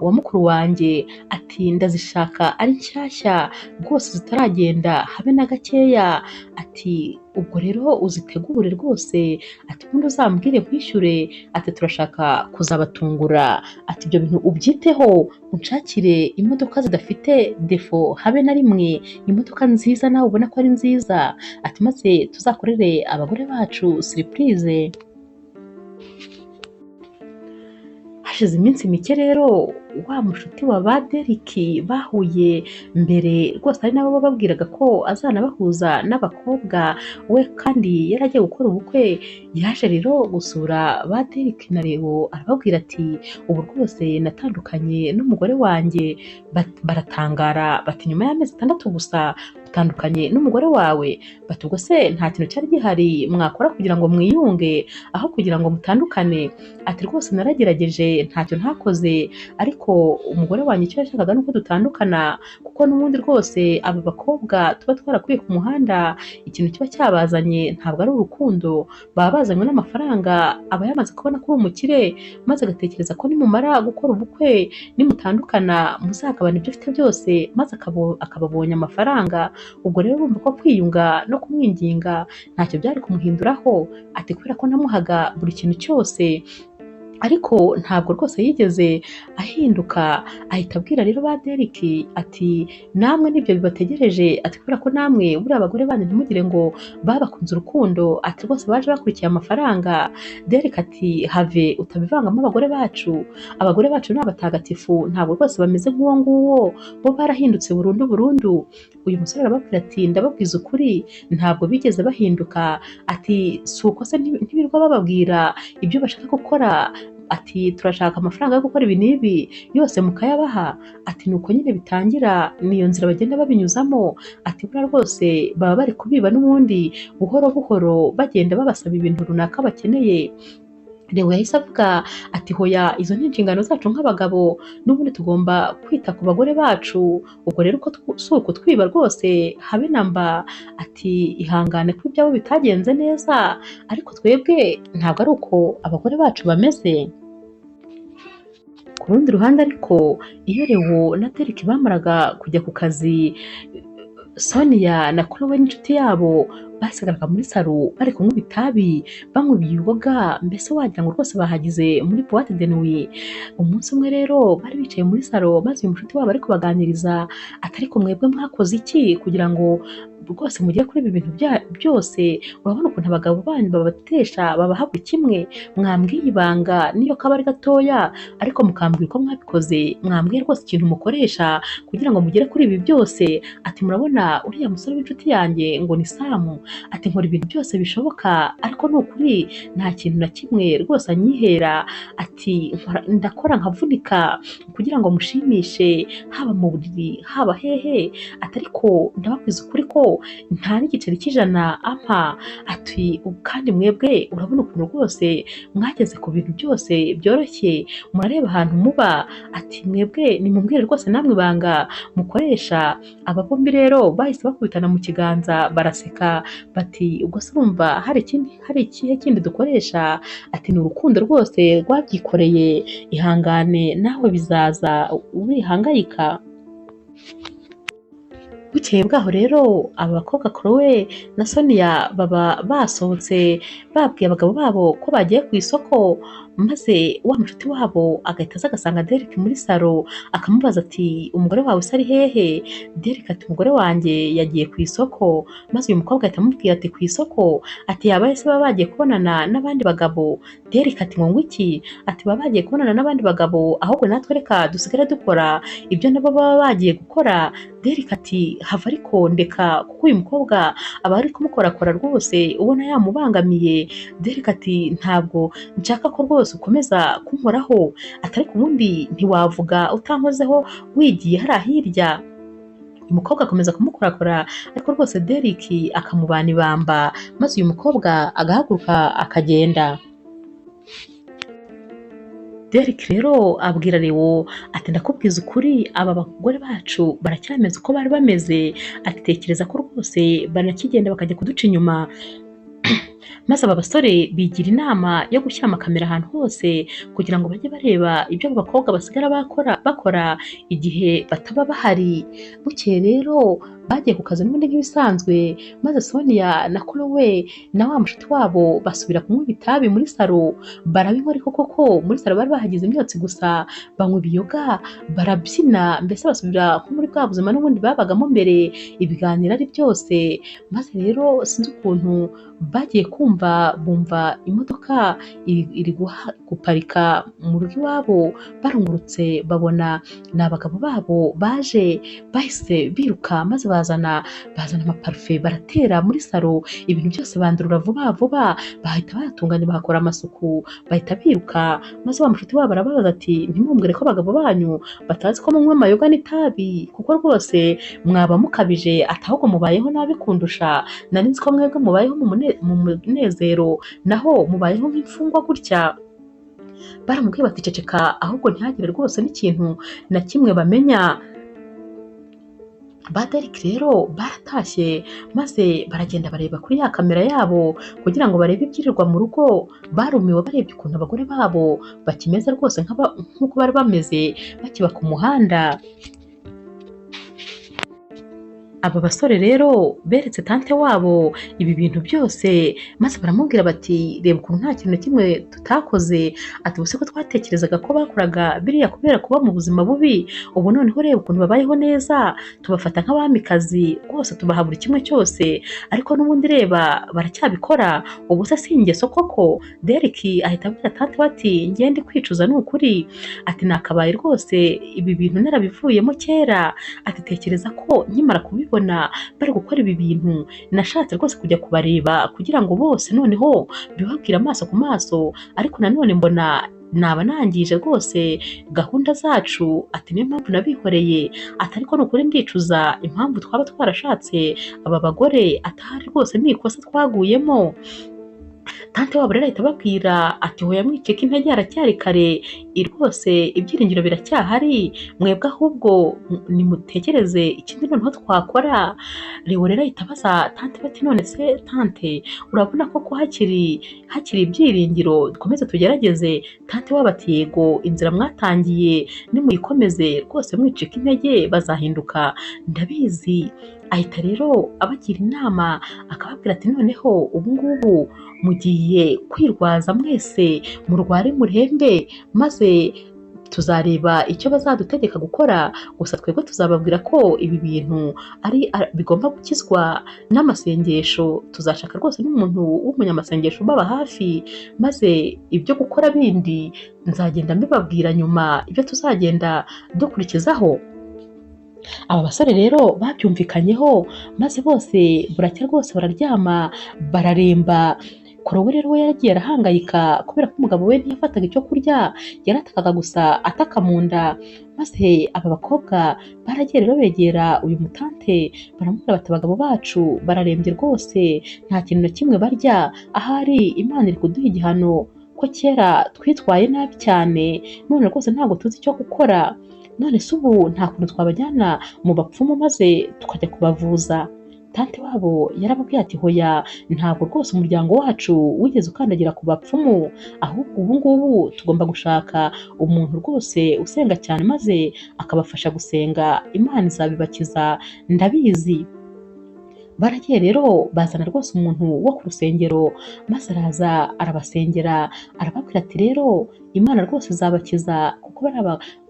wa mukuru wanjye, ati ndazishaka ari nshyashya rwose zitaragenda habe na gakeya, ati ubwo rero uzitegure rwose, ati ubundi uzambwire nkwishyure, ati turashaka kuzabatungura, ati ibyo bintu ubyiteho unshakire imodoka zidafite defo habe na rimwe, imodoka nziza nawe ubona ko ari nziza, ati maze tuzakorere abagore bacu surprise. Hashize iminsi mike rero wa mushuti wa ba Derek bahuye mbere rwose ari nabo bababwiraga ko azanabahuza n'abakobwa, we kandi yari agiye gukora ubukwe, yaje rero gusura ba Derek na Leo arababwira ati ubu rwose natandukanye n'umugore wanjye, baratangara bati nyuma y'amezi 6 gusa utandukanye n'umugore wawe, bati ubwo se nta kintu cyari gihari mwakora kugira ngo mwiyunge aho kugira ngo mutandukane, ati rwose naragerageje ntacyo ntakoze, ariko umugore wanjye icyo yashakaga nuko dutandukana, kuko n'ubundi rwose aba bakobwa tuba twarakuye ku muhanda, ikintu kiba cyabazanye ntabwo ari urukundo, baba bazanywe n'amafaranga, aba yamaze kubona ko uri umukire maze agatekereza ko nimumara gukora ubukwe nimutandukana muzagabana ibyo ufite byose, maze akababonye amafaranga. Ubwo rero urumva ko kwiyunga no kumwinginga ntacyo byari kumuhinduraho, ati kubera ko namuhaga buri kintu cyose, ariko ntabwo rwose yigeze ahinduka. Ahita abwira rero ba Derek ati namwe nibyo bibategereje, ati kubera ko namwe buri abagore banyu ntimugire ngo babakunze urukundo, ati rwose baje bakurikiye amafaranga. Derek ati have utabivangamo abagore bacu ni abatagatifu, ntabwo rwose bameze nk'uwo nguwo, bo barahindutse burundu. Uyu musore arababwira ati ndababwiza ukuri ntabwo bigeze bahinduka, ati si uko se ntibirirwa bababwira ibyo bashaka gukora, ati turashaka amafaranga yo gukora ibi n'ibi yose mukayabaha, ati nuko nyine bitangira, niyo nzira bagenda babinyuzamo, ati buriya rwose baba bari kubiba n'ubundi buhoro buhoro bagenda babasaba ibintu runaka bakeneye. Leo yahise avuga ati hoya izo ni inshingano zacu nk'abagabo, n'ubundi tugomba kwita ku bagore bacu, ubwo rero uko si uko twiba rwose habe namba, ati ihangane ko ibyabo bitagenze neza, ariko twebwe ntabwo ari uko abagore bacu bameze. Ku rundi ruhande ariko iyo Leo na Derek bamaraga kujya ku kazi, Sonia na Chloe n'inshuti yabo basigaraga muri salo bari kunywa itabi, banywa ibiyoga, mbese wagira ngo rwose bahagize muri boîte de nuit. Umunsi umwe rero bari bicaye muri salo maze uyu mushuti wabo ari kubaganiriza ati ariko mwebwe mwakoze iki kugira ngo rwose mugere kuri ibi bintu byose, urabona ukuntu abagabo banyu babatesha babaha buri kimwe, mwambwiye ibanga niyo kaba ari gatoya ariko mukambwira uko mwabikoze, mwambwiye rwose ikintu mukoresha kugira ngo mugere kuri ibi byose, ati murabona uriya musore w'inshuti yanjye ngo ni Samu, ati nkora ibintu byose bishoboka ariko ni ukuri nta kintu na kimwe rwose anyihera, ati ndakora nkavunika kugira ngo mushimishe haba mu buriri haba hehe, ati ariko ndababwiza ukuri ko nta n'igiceri cy'ijana ampa, ati kandi mwebwe urabona ukuntu rwose mwageze ku bintu byose byoroshye, murareba ahantu muba, ati mwebwe nimubwire rwose namwe ibanga mukoresha. Aba bombi rero bahise bakubitana mu kiganza baraseka bati ubwo se urumva hari ikihe kindi dukoresha, ati ni urukundo rwose rwabyikoreye, ihangane nawe bizaza wihangayika. Bukeye bwaho rero aba bakobwa Chloe na Sonia baba basohotse babwiye abagabo babo ko bagiye ku isoko, maze wa mucuti wabo agahita aza agasanga Derek muri salo akamubaza ati umugore wawe se ari hehe? Derek ati umugore wanjye yagiye ku isoko, maze uyu mukobwa ahita amubwira ati ku isoko, ati yaba se baba bagiye kubonana n'abandi bagabo? Derek ati ngo iki? Ati baba bagiye kubonana n'abandi bagabo, ahubwo natwe reka dusigare dukora ibyo nabo baba bagiye gukora. Derek ati hava ariko ndeka, kuko uyu mukobwa aba ari kumukorakora rwose ubona yamubangamiye. Derek ati ntabwo nshaka ko rwose ukomeza kunkoraho, ati ariko ubundi ntiwavuga utankozeho wigiye hariya hirya. Uyu mukobwa akomeza kumukorakora ariko rwose Derek akamubana ibamba, maze uyu mukobwa agahaguruka akagenda. Derek rero abwira Leo ati ndakubwiza ukuri, aba bagore bacu baracyameze uko bari bameze, ati tekereza ko rwose banakigenda bakajya kuduca inyuma. Maze aba basore bigira inama yo gushyira amakamera ahantu hose kugira ngo bajye bareba ibyo abo bakobwa basigara bakora igihe bataba bahari. Bukeye rero bagiye ku kazi n'ubundi nk'ibisanzwe, maze Sonia na Chloe na wa mushuti wabo basubira kunywa itabi muri salo. Barabinywa ariko koko muri salo bari bahagize imyotsi gusa, banywa ibiyoga, barabyina, mbese basubira nko muri bwa buzima n'ubundi babagamo mbere, ibiganiro ari byose. Maze rero sinzi ukuntu bagiye bumva imodoka iri guparika mu rugo iwabo, barungurutse babona ni abagabo babo baje, bahise biruka maze bazana amaparufe baratera muri salo, ibintu byose bandurura vuba vuba, bahita bayatunganya bahakora amasuku, bahita biruka. Maze wa mushuti wabo arababaza ati ntimumbwire ko abagabo banyu batazi ko munywa amayoga n'itabi, kuko rwose mwaba mukabije, ati ahubwo mubayeho nabi kundusha, nari nzi ko mwebwe mubayeho mu munezero, naho mubayeho nk'imfungwa gutya. Baramubwiye bati ceceka, ahubwo ntihagire rwose n'ikintu na kimwe bamenya. Ba Derek rero baratashye maze baragenda bareba kuri ya kamera yabo kugira ngo barebe ibyirirwa mu rugo. Barumiwe barebye ukuntu abagore babo bakimeze rwose nk'uko bari bameze bakiba ku muhanda. Aba basore rero beretse tante wabo ibi bintu byose, maze baramubwira bati reba ukuntu nta kintu na kimwe tutakoze, ati ubuse ko twatekerezaga ko bakoraga biriya kubera kuba mu buzima bubi, ubu noneho reba ukuntu babayeho neza, tubafata nk'abamikazi rwose, tubaha buri kimwe cyose, ariko n'ubundi reba baracyabikora, ubu se si ingeso koko? Derek ahita abwira tante bati ngiye ndi kwicuza ni ukuri, ati nakabaye rwose ibi bintu narabivuyemo kera, ati tekereza ko nkimara kubibona bari gukora ibi bintu nashatse rwose kujya kubareba kugira ngo bose noneho bibabwire amaso ku maso, ariko nanone mbona naba nangije rwose gahunda zacu, ati niyo mpamvu nabihoreye, ati ariko ni ukuri ndicuza impamvu twaba twarashatse aba bagore, atahari rwose ni ikosa twaguyemo. Tante wabo rero ahita ababwira ati hoya mwicika intege, haracyari kare, rwose ibyiringiro biracyahari, mwebwe ahubwo nimutekereze ikindi noneho twakora. Leo rero ahita abaza tante bati none se tante urabona ko hakiri ibyiringiro, dukomeze tugerageze? Tante wabo ati yego, inzira mwatangiye nimuyikomeze rwose mwicika intege bazahinduka ndabizi. Ahita rero abagira inama akababwira ati noneho ubu ngubu mugiye kwirwaza mwese murware murembe, maze tuzareba icyo bazadutegeka gukora, gusa twebwe tuzababwira ko ibi bintu bigomba gukizwa n'amasengesho, tuzashaka rwose n'umuntu w'umunyamasengesho ubaba hafi, maze ibyo gukora bindi nzagenda mbibabwira nyuma ibyo tuzagenda dukurikizaho. Aba basore rero babyumvikanyeho maze bose buracya rwose bararyama bararemba. Chloe rero we yaragiye arahangayika kubera ko umugabo we ntiyafataga icyo kurya, yaratakaga gusa ataka mu nda. Maze aba bakobwa baragiye rero begera uyu mutante baramubwira bati abagabo bacu bararembye rwose, nta kintu na kimwe barya, ahari Imana iri kuduha igihano ko kera twitwaye nabi cyane, none rwose ntabwo tuzi icyo gukora, none se ubu nta kuntu twabajyana mu bapfumu maze tukajya kubavuza? Tante wabo yarababwiye ati hoya, ntabwo rwose umuryango wacu wigeze ukandagira ku bapfumu, ahubwo ubu ngubu tugomba gushaka umuntu rwose usenga cyane maze akabafasha gusenga, Imana izabibakiza ndabizi. baragiye rero bazana rwose umuntu wo ku rusengero, maze araza arabasengera, arababwira ati rero Imana rwose izabakiza kuko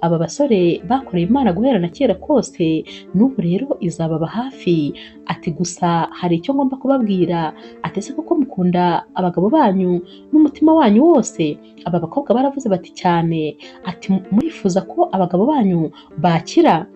aba basore bakoreye Imana guhera na kera kose, n'ubu rero izababa hafi. Ati gusa hari icyo ngomba kubabwira, ati ese koko mukunda abagabo banyu n'umutima wanyu wose? Aba bakobwa baravuze bati cyane. Ati murifuza ko abagabo banyu bakira?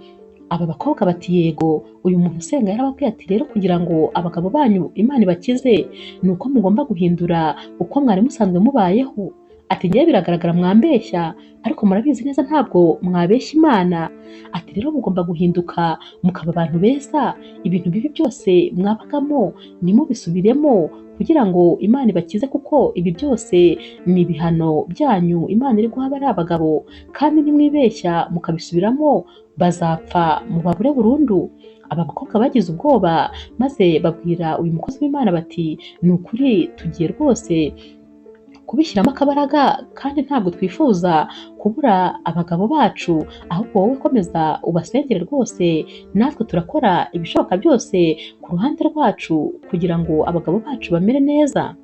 Aba bakobwa bati yego. Uyu muntu usenga yarababwiye ati rero kugira ngo abagabo banyu Imana ibakize ni uko mugomba guhindura uko mwari musanzwe mubayeho. Ati ngewe biragaragara mwambeshya, ariko murabizi neza ntabwo mwabeshya Imana. Ati rero mugomba guhinduka mukaba abantu beza, ibintu bibi byose mwabagamo nimubisubiremo kugira ngo Imana ibakize, kuko ibi byose ni ibihano byanyu Imana iri guha bariya bagabo, kandi nimwibeshya mukabisubiramo bazapfa mubabure burundu. Aba bakobwa bagize ubwoba maze babwira uyu mukozi w'Imana bati ni ukuri tugiye rwose kubishyiramo akabaraga, kandi ntabwo twifuza kubura abagabo bacu, ahubwo wowe komeza ubasengere rwose, natwe turakora ibishoboka byose ku ruhande rwacu kugira ngo abagabo bacu bamere neza.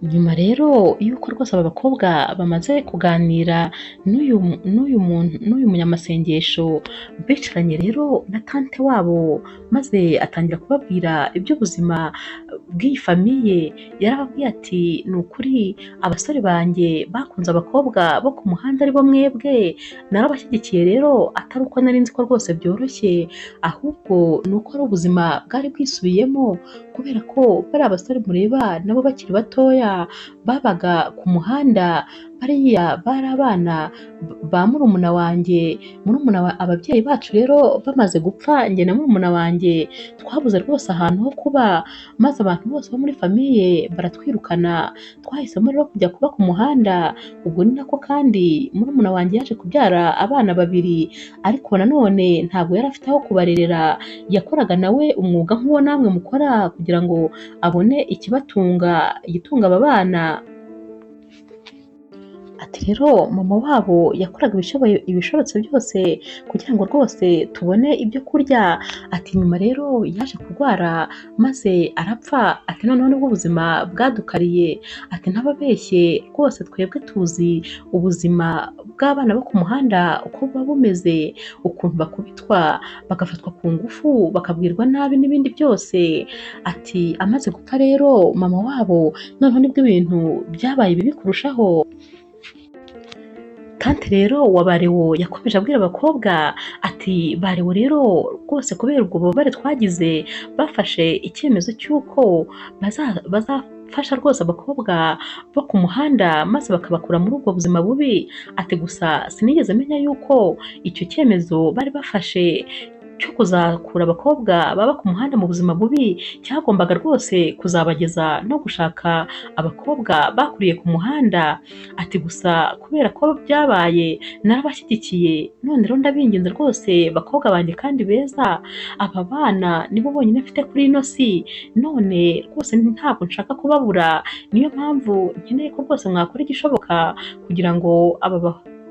Nyuma rero y'uko rwose aba bakobwa bamaze kuganira n'uyu munyamasengesho, bicaranye rero na tante wabo, maze atangira kubabwira iby'ubuzima bw'iyi famiye. Yarababwiye ati ni ukuri abasore banjye bakunze abakobwa bo ku muhanda aribo mwebwe, narabashyigikiye rero atari uko nari nzi ko rwose byoroshye, ahubwo ni uko ari ubuzima bwari bwisubiyemo, kubera ko bariya basore mureba nabo bakiri batoya babaga ku muhanda. Bariya bari abana ba murumuna wanjye, ababyeyi bacu rero bamaze gupfa, njye na murumuna wanjye twabuze rwose ahantu ho kuba, maze abantu bose bo muri famiye baratwirukana, twahisemo rero kujya kuba ku muhanda. Ubwo ni nako kandi murumuna wanjye yaje kubyara abana babiri, ariko nanone ntabwo yari afite aho kubarerera, yakoraga nawe umwuga nk'uwo namwe mukora kugira ngo abone igitunga aba bana. Ati rero mama wabo yakoraga ibishobotse byose kugira ngo rwose tubone ibyo kurya. Ati nyuma rero yaje kurwara maze arapfa. Ati noneho nibwo ubuzima bwadukariye. Ati ntababeshye rwose twebwe tuzi ubuzima bw'abana bo ku muhanda uko buba bumeze, ukuntu bakubitwa, bagafatwa ku ngufu, bakabwirwa nabi n'ibindi byose. Ati amaze gupfa rero mama wabo, noneho nibwo ibintu byabaye bibi kurushaho. Tante rero wa Barewo yakomeje abwira abakobwa ati Barewo rero rwose kubera ubwo bubabare twagize, bafashe icyemezo cy'uko bazafasha rwose abakobwa bo ku muhanda maze bakabakura muri ubwo buzima bubi. Ati gusa sinigeze menya yuko icyo cyemezo bari bafashe cyo kuzakura abakobwa baba ku muhanda mu buzima bubi cyagombaga rwose kuzabageza no gushaka abakobwa bakuriye ku muhanda. Ati gusa kubera ko byabaye narabashyigikiye, none rero ndabinginze rwose bakobwa banjye kandi beza, aba bana nibo bonyine mfite kuri ino si, none rwose ntabwo nshaka kubabura. Niyo mpamvu nkeneye ko rwose mwakora igishoboka kugira ngo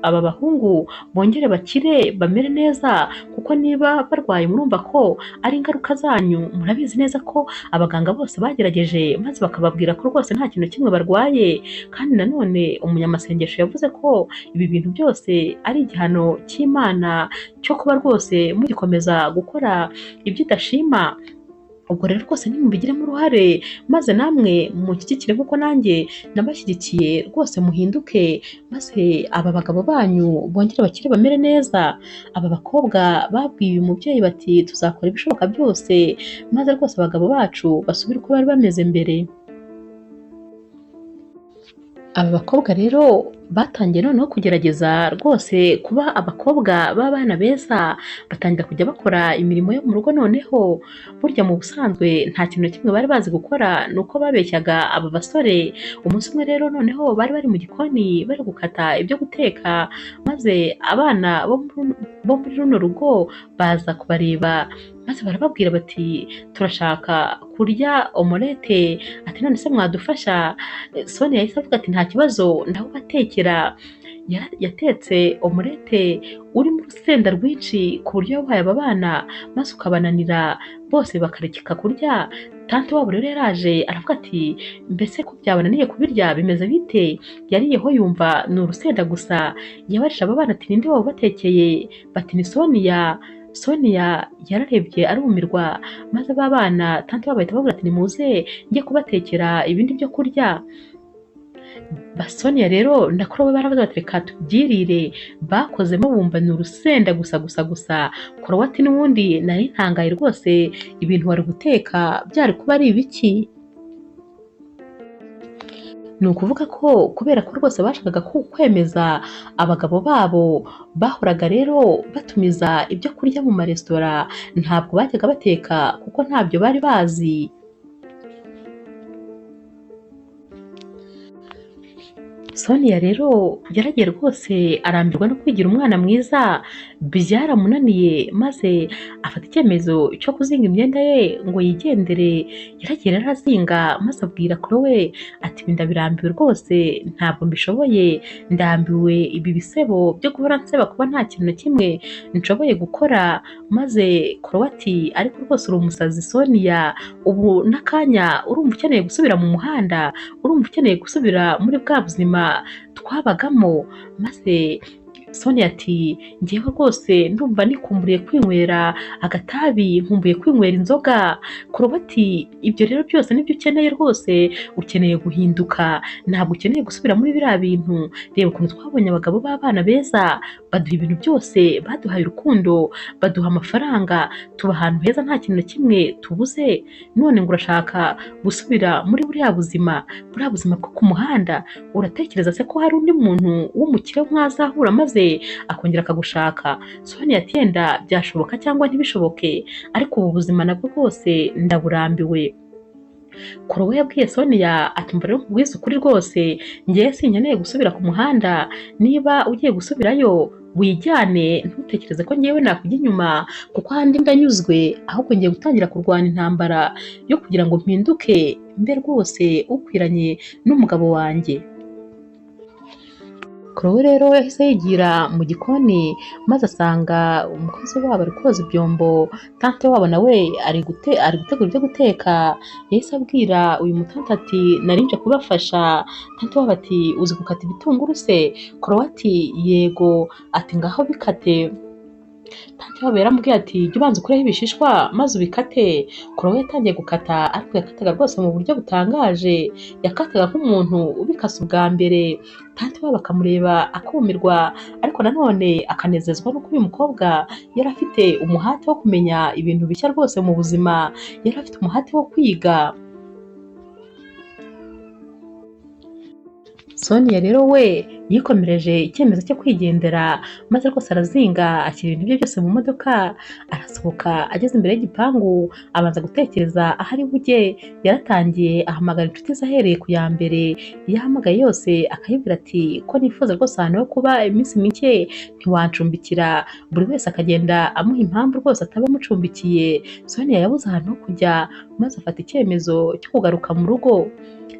aba bahungu bongere bakire bamere neza, kuko niba barwaye murumva ko ari ingaruka zanyu. Murabizi neza ko abaganga bose bagerageje maze bakababwira ko rwose nta kintu kimwe barwaye, kandi nanone umunyamasengesho yavuze ko ibi bintu byose ari igihano cy'Imana cyo kuba rwose mugikomeza gukora ibyo idashima. Ubwo rero rwose nimubigiremo uruhare maze namwe mushyigikire nk'uko nanjye nabashyigikiye, rwose muhinduke maze aba bagabo banyu bongere bakire bamere neza. Aba bakobwa babwiye uyu mubyeyi bati tuzakora ibishoboka byose maze rwose abagabo bacu basubire uko bari bameze mbere. Aba bakobwa rero batangiye noneho kugerageza rwose kuba abakobwa b'abana beza, batangira kujya bakora imirimo yo mu rugo. Noneho burya mu busanzwe nta kintu kimwe bari bazi gukora, ni uko babeshyaga aba basore. Umunsi umwe rero noneho bari bari mu gikoni bari gukata ibyo guteka, maze abana bo muri runo rugo baza kubareba maze barababwira bati turashaka kurya omelette. Ati none se mwadufasha? Sonia yahise avuga ati nta kibazo ndawubatekera. yatetse omelette urimo urusenda rwinshi ku buryo yabuhaye aba bana maze ukabananira bose bakarekeka kurya. Tante wabo rero yaraje aravuga ati mbese ko byabananiye kubirya bimeze bite? Yariyeho yumva ni urusenda gusa. Yabajije aba bana ati ninde wabatekeye? Bati ni Sonia. Sonia yararebye arumirwa maze aba bana tante wabo bahita bavuga ati nimuze njye kubatekera ibindi byo kurya. Sonia rero na Chloe baravuze bati reka tubyirire, bakozemo bumva ni urusenda gusa. Chloe ati n'ubundi nari ntangaye rwose, ibintu wari guteka byari kuba ari ibiki? Ni ukuvuga ko kubera ko rwose bashakaga kwemeza abagabo babo, bahoraga rero batumiza ibyo kurya mu maresitora, ntabwo bajyaga bateka kuko ntabyo bari bazi. Sonia rero yaragiye rwose arambirwa no kwigira umwana mwiza, byaramunaniye maze afata icyemezo cyo kuzinga imyenda ye ngo yigendere. Yaragiye rero arazinga maze abwira Chloe ati ndabirambiwe rwose, ntabwo mbishoboye, ndambiwe ibi bisebo byo guhora nseba kuba nta kintu na kimwe nshoboye gukora. Maze Chloe ati ariko rwose uri umusazi Sonia, ubu n'akanya urumva ukeneye gusubira mu muhanda, urumva ukeneye gusubira muri bwa buzima twabagamo? Maze Sonia ati ngewe rwose ndumva nikumburiye kwinywera agatabi, nkumbuye kwinywera inzoga. Chloe ati ibyo rero byose nibyo ukeneye rwose, ukeneye guhinduka, ntabwo ukeneye gusubira muri biriya bintu. Reba ukuntu twabonye abagabo b'abana beza, baduha ibintu byose, baduhaye urukundo, baduha amafaranga, tuba ahantu heza nta kintu na kimwe tubuze, none ngo urashaka gusubira muri buriya buzima bwo ku muhanda? Uratekereza se ko hari undi muntu w'umukire mwazahura maze akongera akagushaka? Sonia ati yenda byashoboka cyangwa ntibishoboke, ariko ubu buzima nabwo rwose ndaburambiwe. Chloe yabwiye Sonia ati mba rero nkubwize ukuri rwose, ngewe sinkeneye gusubira ku muhanda, niba ugiye gusubirayo wijyane, ntutekereze ko ngewe nakujya inyuma kuko ahandi ndanyuzwe, ahubwo ngiye gutangira kurwana intambara yo kugira ngo mpinduke mbe rwose ukwiranye n'umugabo wanjye. Chloe rero yahise yigira mu gikoni maze asanga umukozi wabo ari koza ibyombo, tante wabo nawe ari gutegura ibyo guteka. Yahise abwira uyu mutante ati nari nje kubafasha. Tante wabo ati uzi gukata ibitunguru se? Chloe ati yego. Ati ngaho bikate. Tante wabo yaramubwiye ati jya ubanza ukureho ibishishwa maze ubikate. Chloe yatangiye gukata, ariko yakataga rwose mu buryo butangaje, yakataga nk'umuntu ubikase ubwa mbere. Tante wabo akamureba akumirwa, ariko nanone akanezezwa n'uko uyu mukobwa yari afite umuhate wo kumenya ibintu bishya rwose mu buzima, yari afite umuhate wo kwiga. Sonia rero we yikomereje icyemezo cyo kwigendera, maze rwose arazinga ashyira ibintu bye byose mu modoka, arasohoka. Ageze imbere y'igipangu abanza gutekereza aho ari bujye. Yaratangiye ahamagara inshuti ze ahereye ku ya mbere, iyo ahamagaye yose akayibwira ati ko nifuza rwose ahantu ho kuba iminsi mike, ntiwancumbikira? Buri wese akagenda amuha impamvu rwose ataba amucumbikiye. Sonia yabuze ahantu ho kujya maze afata icyemezo cyo kugaruka mu rugo.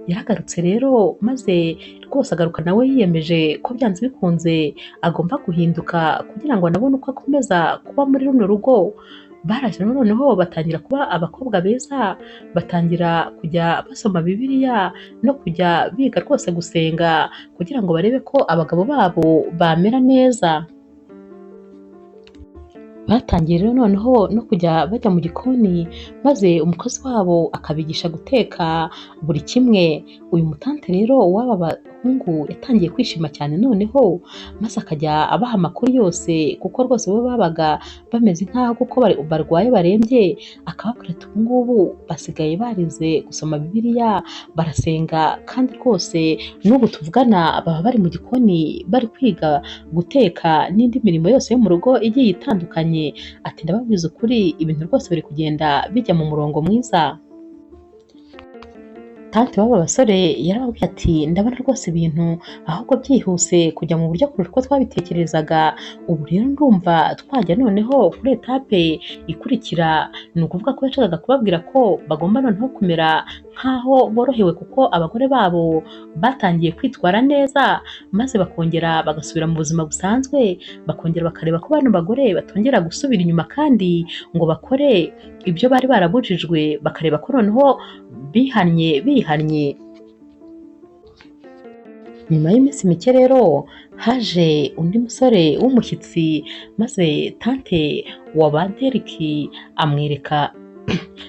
Yaragarutse rero maze rwose agaruka nawe yiyemeje ko byanze bikunze agomba guhinduka kugira ngo anabone uko akomeza kuba muri runo rugo. Baraje noneho batangira kuba abakobwa beza, batangira kujya basoma Bibiliya no kujya biga rwose gusenga kugira ngo barebe ko abagabo babo bamera neza. Batangiye rero noneho no kujya bajya mu gikoni, maze umukozi wabo akabigisha guteka buri kimwe. Uyu mutante rero w'aba bahungu yatangiye kwishima cyane noneho, maze akajya abaha amakuru yose kuko rwose bo babaga bameze nk'aho kuko barwaye barembye. Akababwira ati ubu ngubu basigaye barize gusoma Bibiliya, barasenga, kandi rwose n'ubu tuvugana baba bari mu gikoni bari kwiga guteka n'indi mirimo yose yo mu rugo igiye itandukanye. Ati ndababwiza ukuri ibintu rwose biri kugenda bijya mu murongo mwiza. tante w'aba basore yarababwiye ati ndabona rwose ibintu ahubwo byihuse kujya mu buryo kurusha uko twabitekerezaga, ubu rero ndumva twajya noneho kuri etape ikurikira. Ni ukuvuga ko yashakaga kubabwira ko bagomba noneho kumera nk'aho borohewe kuko abagore babo batangiye kwitwara neza, maze bakongera bagasubira mu buzima busanzwe, bakongera bakareba ko bano bagore batongera gusubira inyuma kandi ngo bakore ibyo bari barabujijwe, bakareba ko noneho bihannye. Nyuma y'iminsi mike rero haje undi musore w'umushyitsi, maze tante wa ba Derek amwereka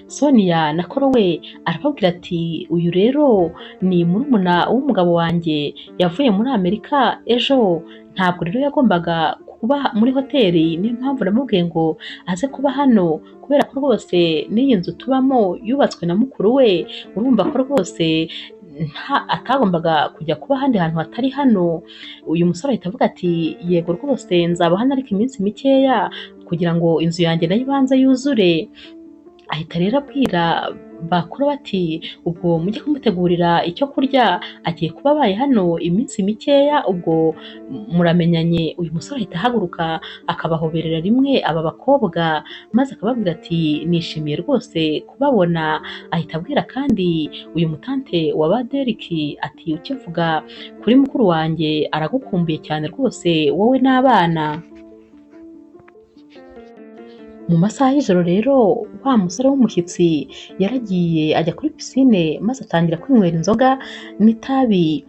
Sonia na Korowe, arababwira ati uyu rero ni murumuna w'umugabo wanjye yavuye muri Amerika ejo, ntabwo rero yagombaga kuba muri hoteli, niyo mpamvu namubwiye ngo aze kuba hano kubera ko rwose n'iyi nzu tubamo yubatswe na mukuru we, urumva ko rwose atagombaga kujya kuba ahandi hantu hatari hano. Uyu musore ahita avuga ati yego rwose nzaba hano ariko iminsi mikeya kugira ngo inzu yanjye nayo ibanze yuzure. Ahita rero abwira bakuru bati ubwo mujye kumutegurira icyo kurya, agiye kuba abaye hano iminsi mikeya, ubwo muramenyanye. Uyu musore ahita ahaguruka akabahoberera rimwe aba bakobwa, maze akababwira ati nishimiye rwose kubabona. Ahita abwira kandi uyu mutante wa ba Derek ati ukivuga kuri mukuru wanjye aragukumbuye cyane rwose wowe n'abana. Mu masaha y'ijoro rero wa musore w'umushyitsi yaragiye ajya kuri pisine, maze atangira kwinywera inzoga n'itabi.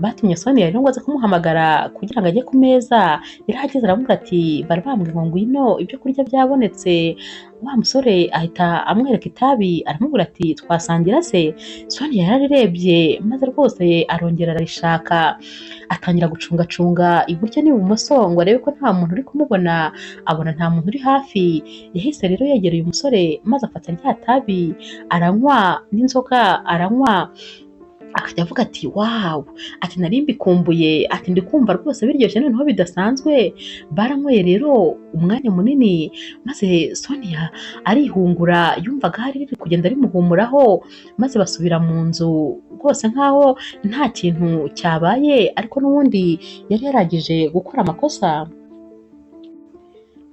Batumye Sonia rero ngo aze kumuhamagara kugira ngo ajye ku meza. Yarahageze aravuga ati bari bambwiye ngo ngwino ibyo kurya byabonetse. Wa musore ahita amwereka itabi, aramubwira ati twasangira se? Sonia yararebye maze rwose arongera ararishaka, atangira gucungacunga iburyo n'ibumoso ngo arebe ko nta muntu uri kumubona, abona nta muntu uri hafi. Yahise rero yegereye umusore maze afata rya tabi aranywa n'inzoga aranywa, akajya avuga ati wawu, ati nari mbikumbuye, ati ndi kumva rwose biryoshye noneho bidasanzwe. Baranyweye rero umwanya munini, maze Sonia arihungura, yumvaga hari riri kugenda rimuhumuraho, maze basubira mu nzu rwose nk'aho nta kintu cyabaye, ariko n'ubundi yari yaragije gukora amakosa.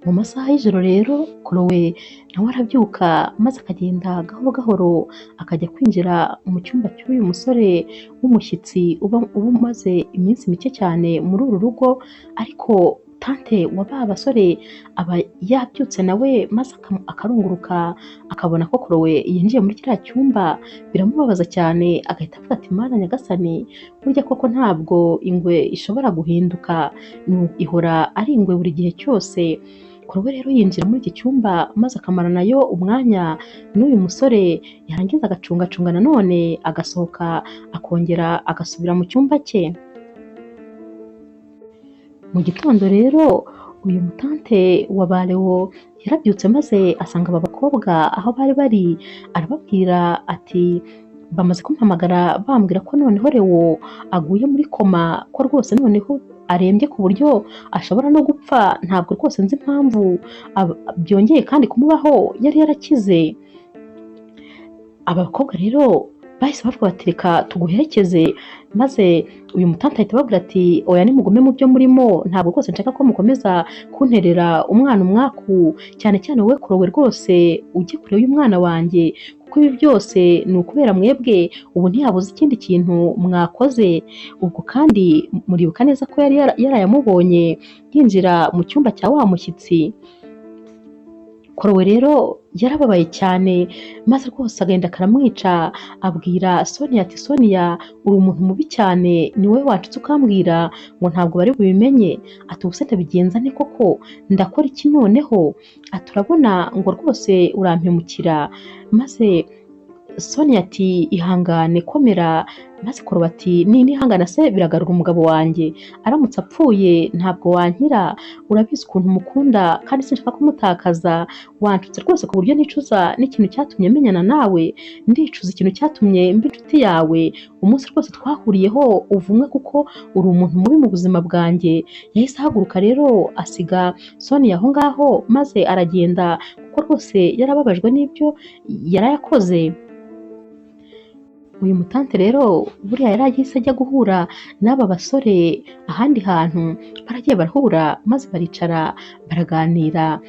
Mu masaha y'ijoro rero Korowe nawe arabyuka maze akagenda gahoro gahoro akajya kwinjira mu cyumba cy'uyu musore w'umushyitsi uba umaze iminsi mike cyane muri uru rugo, ariko tante wa ba basore aba yabyutse nawe maze akarunguruka akabona ko Korowe yinjiye muri kiriya cyumba, biramubabaza cyane. Agahita avuga ati mana nyagasani, burya koko ntabwo ingwe ishobora guhinduka, ihora ari ingwe buri gihe cyose. Korowe rero yinjira muri iki cyumba maze akamara nayo umwanya n'uyu musore, yarangiza agacungacunga nanone agasohoka akongera agasubira mu cyumba cye. Mu gitondo rero uyu mutante wa ba Leo yarabyutse maze asanga aba bakobwa aho bari bari, arababwira ati bamaze kumpamagara bambwira ko noneho Leo aguye muri koma, ko rwose noneho arembye ku buryo ashobora no gupfa, ntabwo rwose nzi impamvu byongeye kandi kumubaho, yari yarakize. Aba bakobwa rero bahise bavuga bati reka tuguherekeze, maze uyu mutante ahita ababwira ati oya nimugume mu byo murimo, ntabwo rwose nshaka ko mukomeza kunterera umwana umwaku, cyane cyane wowe Korowe rwose ujye kure y'umwana wanjye, kuko ibi byose ni ukubera mwebwe, ubu ntiyabuze ikindi kintu mwakoze. Ubwo kandi muribuka neza ko yari yarayamubonye yinjira mu cyumba cya wa mushyitsi. Korowe rero yarababaye cyane maze rwose agenda karamwica, abwira Sonia ati Sonia uri umuntu mubi cyane, ni wowe wacitse ukambwira ngo ntabwo bari bubimenye, ati ubuse ndabigenza nte koko, ndakora iki noneho, ati urabona ngo rwose urampemukira. Maze Sonia ati ihangane komera, maze Korowe ati nihangana se biragarura umugabo wanjye, aramutse apfuye ntabwo wankira, urabizi ukuntu mukunda kandi sinshaka kumutakaza, wanshutse rwose ku buryo nicuza n'ikintu cyatumye menyana nawe, ndicuza ikintu cyatumye mba inshuti yawe, umunsi rwose twahuriyeho uvumwe kuko uri umuntu mubi mu buzima bwanjye. Yahise ahaguruka rero asiga Sonia aho ngaho maze aragenda, kuko rwose yarababajwe n'ibyo yarayakoze. uyu mutante rero buriya yari agise ajya guhura n'aba basore ahandi hantu, baragiye barahura maze baricara baraganira.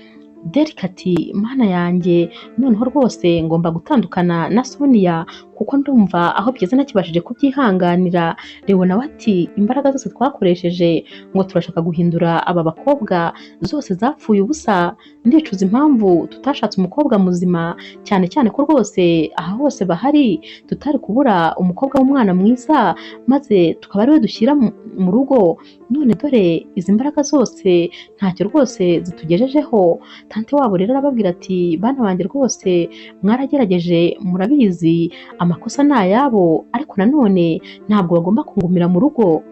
Derek ati mana yanjye, noneho rwose ngomba gutandukana na Sonia kuko ndumva aho bigeze nakibashije kubyihanganira. Leo nawe ati imbaraga zose twakoresheje ngo turashaka guhindura aba bakobwa zose zapfuye ubusa, ndicuza impamvu tutashatse umukobwa muzima, cyane cyane ko rwose aha hose bahari tutari kubura umukobwa w'umwana mwiza maze tukaba ariwe dushyira mu rugo. None dore izi mbaraga zose ntacyo rwose zitugejejeho. Tante wabo rero arababwira ati bana banjye rwose mwaragerageje murabizi amakosa ni ayabo, ariko nanone ntabwo bagomba kungumira mu rugo.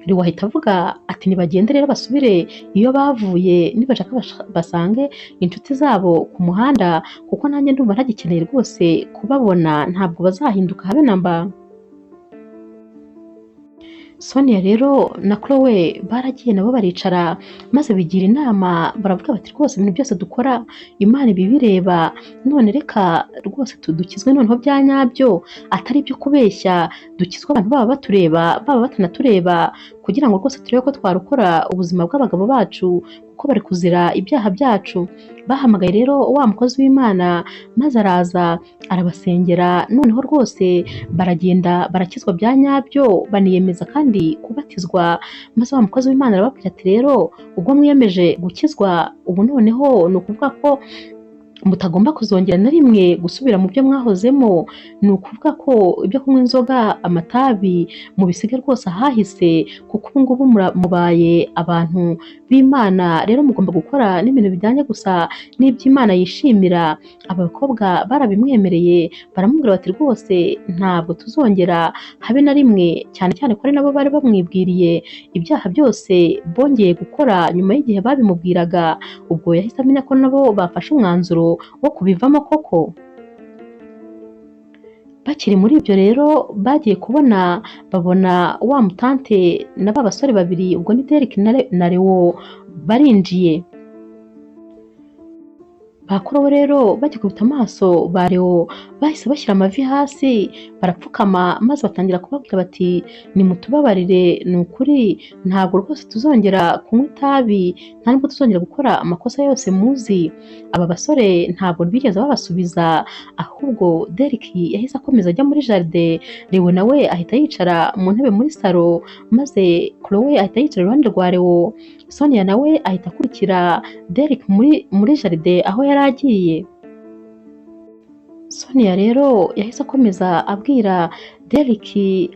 Leo ahita avuga ati nibagende rero basubire iyo bavuye, nibashaka basange inshuti zabo ku muhanda kuko nanjye ndumva ntagikeneye rwose kubabona, ntabwo bazahinduka habe na mba. Sonia rero na Chloe baragiye nabo baricara maze bigira inama, baravuga bati rwose ibintu byose dukora Imana ibibireba, none reka rwose dukizwe noneho bya nyabyo atari ibyo kubeshya, dukizwe abantu baba batureba baba batanatureba, kugira ngo rwose turebe ko twarokora ubuzima bw'abagabo bacu kuko bari kuzira ibyaha byacu. Bahamagaye rero wa mukozi w'Imana maze araza arabasengera, noneho rwose baragenda barakizwa bya nyabyo, baniyemeza kandi kubatizwa. Maze wa mukozi w'Imana arababwira ati rero ubwo mwiyemeje gukizwa, ubu noneho ni ukuvuga ko mutagomba kuzongera na rimwe gusubira mu byo mwahozemo. Ni ukuvuga ko ibyo kunywa inzoga, amatabi mubisige rwose ahahise, kuko ubu ngubu mubaye abantu b'Imana. Rero mugomba gukora n'ibintu bijyanye gusa n'iby'Imana yishimira. Aba bakobwa barabimwemereye, baramubwira bati rwose ntabwo tuzongera habe na rimwe, cyane cyane ko ari nabo bari bamwibwiriye ibyaha byose bongeye gukora nyuma y'igihe babimubwiraga. Ubwo yahise amenya ko nabo bafashe umwanzuro wo kubivamo koko. Bakiri muri ibyo rero bagiye kubona babona wa mutante na ba basore babiri, ubwo ni Derek na Leo barinjiye. Bakuru rero bagikubita amaso ba Leo bahise bashyira amavi hasi barapfukama maze batangira kubabwira bati nimutubabarire, ni ukuri ntabwo rwose tuzongera kunywa itabi, nta nubwo tuzongera gukora amakosa yose muzi. Aba basore ntabwo bigeze babasubiza, ahubwo Derek yahise akomeza ajya muri jaride, Leo nawe ahita yicara mu ntebe muri salo, maze Chloe ahita yicara iruhande rwa Leo, Sonia nawe ahita akurikira Derek muri jaride aho yari agiye. Sonia rero yahise akomeza abwira Derek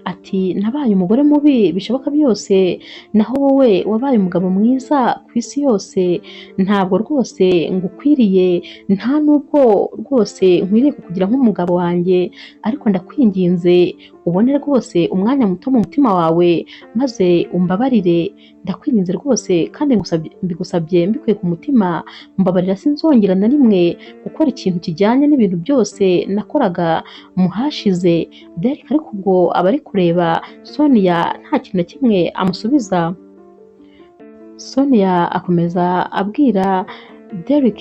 ati nabaye umugore mubi bishoboka byose, naho wowe wabaye umugabo mwiza ku isi yose, ntabwo rwose ngukwiriye, nta nubwo rwose nkwiriye kukugira nk'umugabo wanjye, ariko ndakwinginze ubone rwose umwanya muto mu mutima wawe maze umbabarire. Ndakwinginze rwose kandi mbigusabye mbikuye ku mutima, mbabarira, sinzongera na rimwe gukora ikintu kijyanye n'ibintu byose nakoraga mu hashize. Derek ariko ubwo aba ari kureba Sonia nta kintu na kimwe amusubiza. Sonia akomeza abwira Derek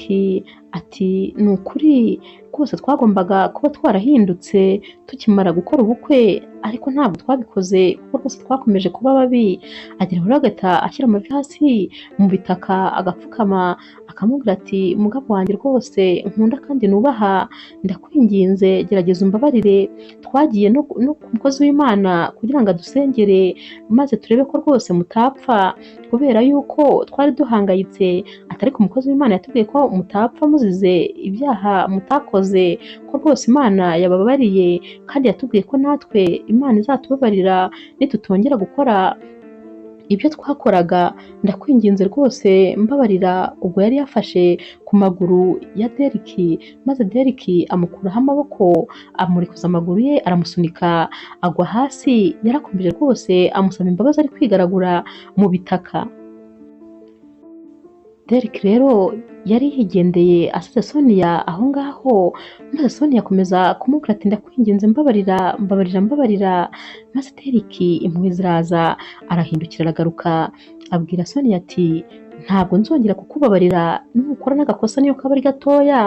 ati ni ukuri rwose twagombaga kuba twarahindutse tukimara gukora ubukwe, ariko ntabwo twabikoze kuko rwose twakomeje kuba babi. Agira buri agahita ashyira amavi hasi mu bitaka agapfukama akamubwira ati mugabo wanjye rwose nkunda kandi nubaha, ndakwinginze gerageza umbabarire. Twagiye no ku mukozi w'Imana kugira ngo adusengere maze turebe ko rwose mutapfa, kubera yuko twari duhangayitse, atari ku mukozi w'Imana yatubwiye ko mutapfa muzize ibyaha mutakoze, ko rwose Imana yababariye kandi yatubwiye ko natwe Imana izatubabarira nitutongera gukora ibyo twakoraga. Ndakwinginze rwose mbabarira. Ubwo yari yafashe ku maguru ya Derek, maze Derek amukuraho amaboko amurekuza amaguru ye aramusunika agwa hasi. Yarakomeje rwose amusaba imbabazi ari kwigaragura mu bitaka. Derek rero yari yigendeye asize Sonia aho ngaho, maze Sonia akomeza kumubwira ati ndakwinginze mbabarira, mbabarira. Maze Derek impuhwe ziraza arahindukira aragaruka abwira Sonia ati ntabwo nzongera kukubabarira nukora n'agakosa niyo kaba ari gatoya.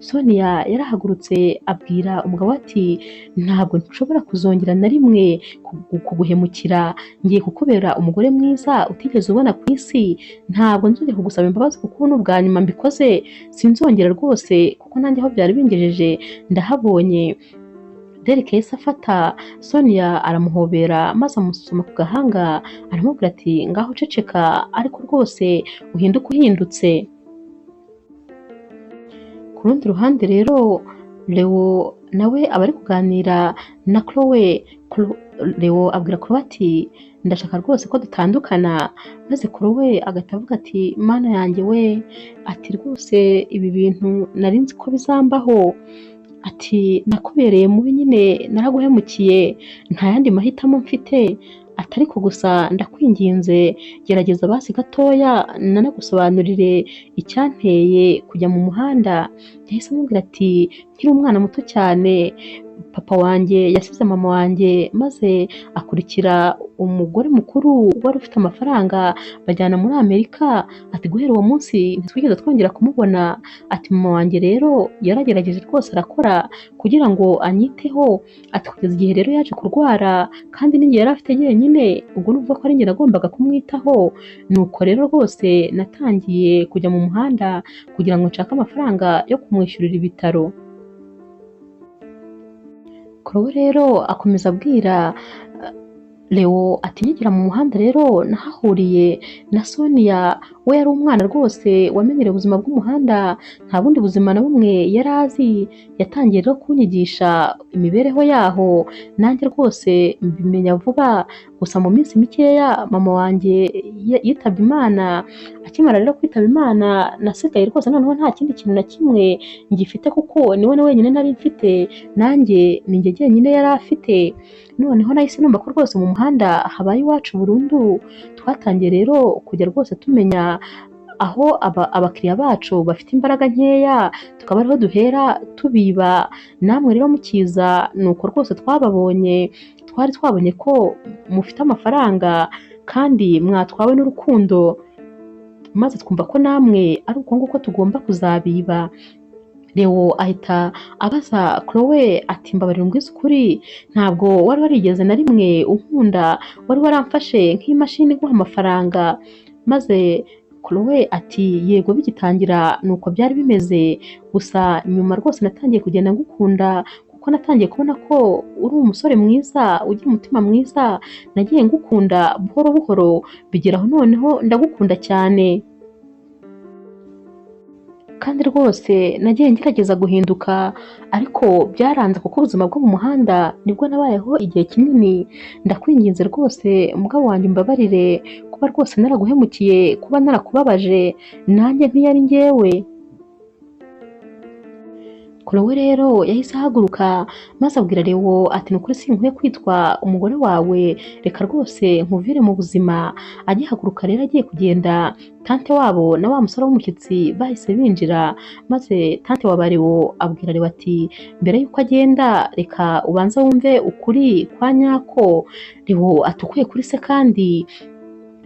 Sonia yarahagurutse abwira umugabo ati ntabwo nshobora kuzongera na rimwe kuguhemukira, ngiye kukubera umugore mwiza utigeze ubona ku isi, ntabwo nzongera kugusaba imbabazi kuko ubu ni ubwa nyuma mbikoze, sinzongera rwose kuko nanjye aho byari bingejeje ndahabonye. Derek yahise afata Sonia aramuhobera maze amusoma ku gahanga aramubwira ati ngaho ceceka ariko rwose uhinduke uhindutse. Ku rundi ruhande rero Leo nawe aba ari kuganira na Chloe. Leo abwira Chloe ati ndashaka rwose ko dutandukana, maze Chloe agahita avuga ati mana yanjye we, ati rwose ibi bintu nari nzi ko bizambaho, ati nakubereye mubi nyine naraguhemukiye, nta yandi mahitamo mfite, ati ariko gusa ndakwinginze gerageza basi gatoya nanagusobanurire icyanteye kujya mu muhanda. Yahise amubwira ati nkiri umwana muto cyane papa wanjye yasize mama wanjye maze akurikira umugore mukuru wari ufite amafaranga bajyana muri Amerika, ati guhera uwo munsi ntitwigeze twongera kumubona, ati mama wanjye rero yaragerageje rwose arakora kugira ngo anyiteho, ati kugeza igihe rero yaje kurwara kandi n'igihe yari afite jyenyine, ubwo nuvuga ko ari njye nagombaga kumwitaho, nuko rero rwose natangiye kujya mu muhanda kugira ngo nshake amafaranga yo kumwishyurira ibitaro. Chloe rero akomeza abwira Leo ati nkigera mu muhanda rero nahahuriye na Sonia, we yari umwana rwose wamenyereye ubuzima bw'umuhanda, nta bundi buzima na bumwe yari azi, yatangiye rero kunyigisha imibereho yaho, nanjye rwose mbimenya vuba. Gusa mu minsi mikeya mama wanjye yitabye Imana, akimara rero kwitaba Imana nasigaye rwose noneho nta kindi kintu na kimwe ngifite kuko niwe na wenyine nari mfite, nanjye ni njye jyenyine yari afite. Noneho nahise numva ko rwose mu muhanda habaye iwacu burundu. Twatangiye rero kujya rwose tumenya aho abakiriya bacu bafite imbaraga nkeya, tukaba ariho duhera tubiba. Namwe rero mukiza nuko rwose twababonye, twari twabonye ko mufite amafaranga kandi mwatwawe n'urukundo, maze twumva ko namwe ari uko nguko tugomba kuzabiba. Leo ahita abaza Chloe ati mbabarira umbwize ukuri, ntabwo wari warigeze na rimwe unkunda, wari waramfashe nk'imashini iguha amafaranga? Maze Chloe ati yego bigitangira nuko byari bimeze, gusa nyuma rwose natangiye kugenda ngukunda kuko natangiye kubona ko uri umusore mwiza ugira umutima mwiza, nagiye ngukunda buhoro buhoro bigeraho noneho ndagukunda cyane. Kandi rwose nagiye ngerageza guhinduka ariko byaranze kuko ubuzima bwo mu muhanda nibwo nabayeho igihe kinini. Ndakwinginze rwose mugabo wanjye umbabarire kuba rwose naraguhemukiye, kuba narakubabaje, nanjye ntiyari njyewe. Chloe rero yahise ahaguruka maze abwira Leo ati nukuri sinkwiye kwitwa umugore wawe, reka rwose nkuvire mu buzima. Agihaguruka rero agiye kugenda, tante wabo na wa musore w'umushyitsi bahise binjira, maze tante wa Leo abwira Leo ati mbere yuko agenda reka ubanze wumve ukuri kwa nyako. Leo atukuye kuri se kandi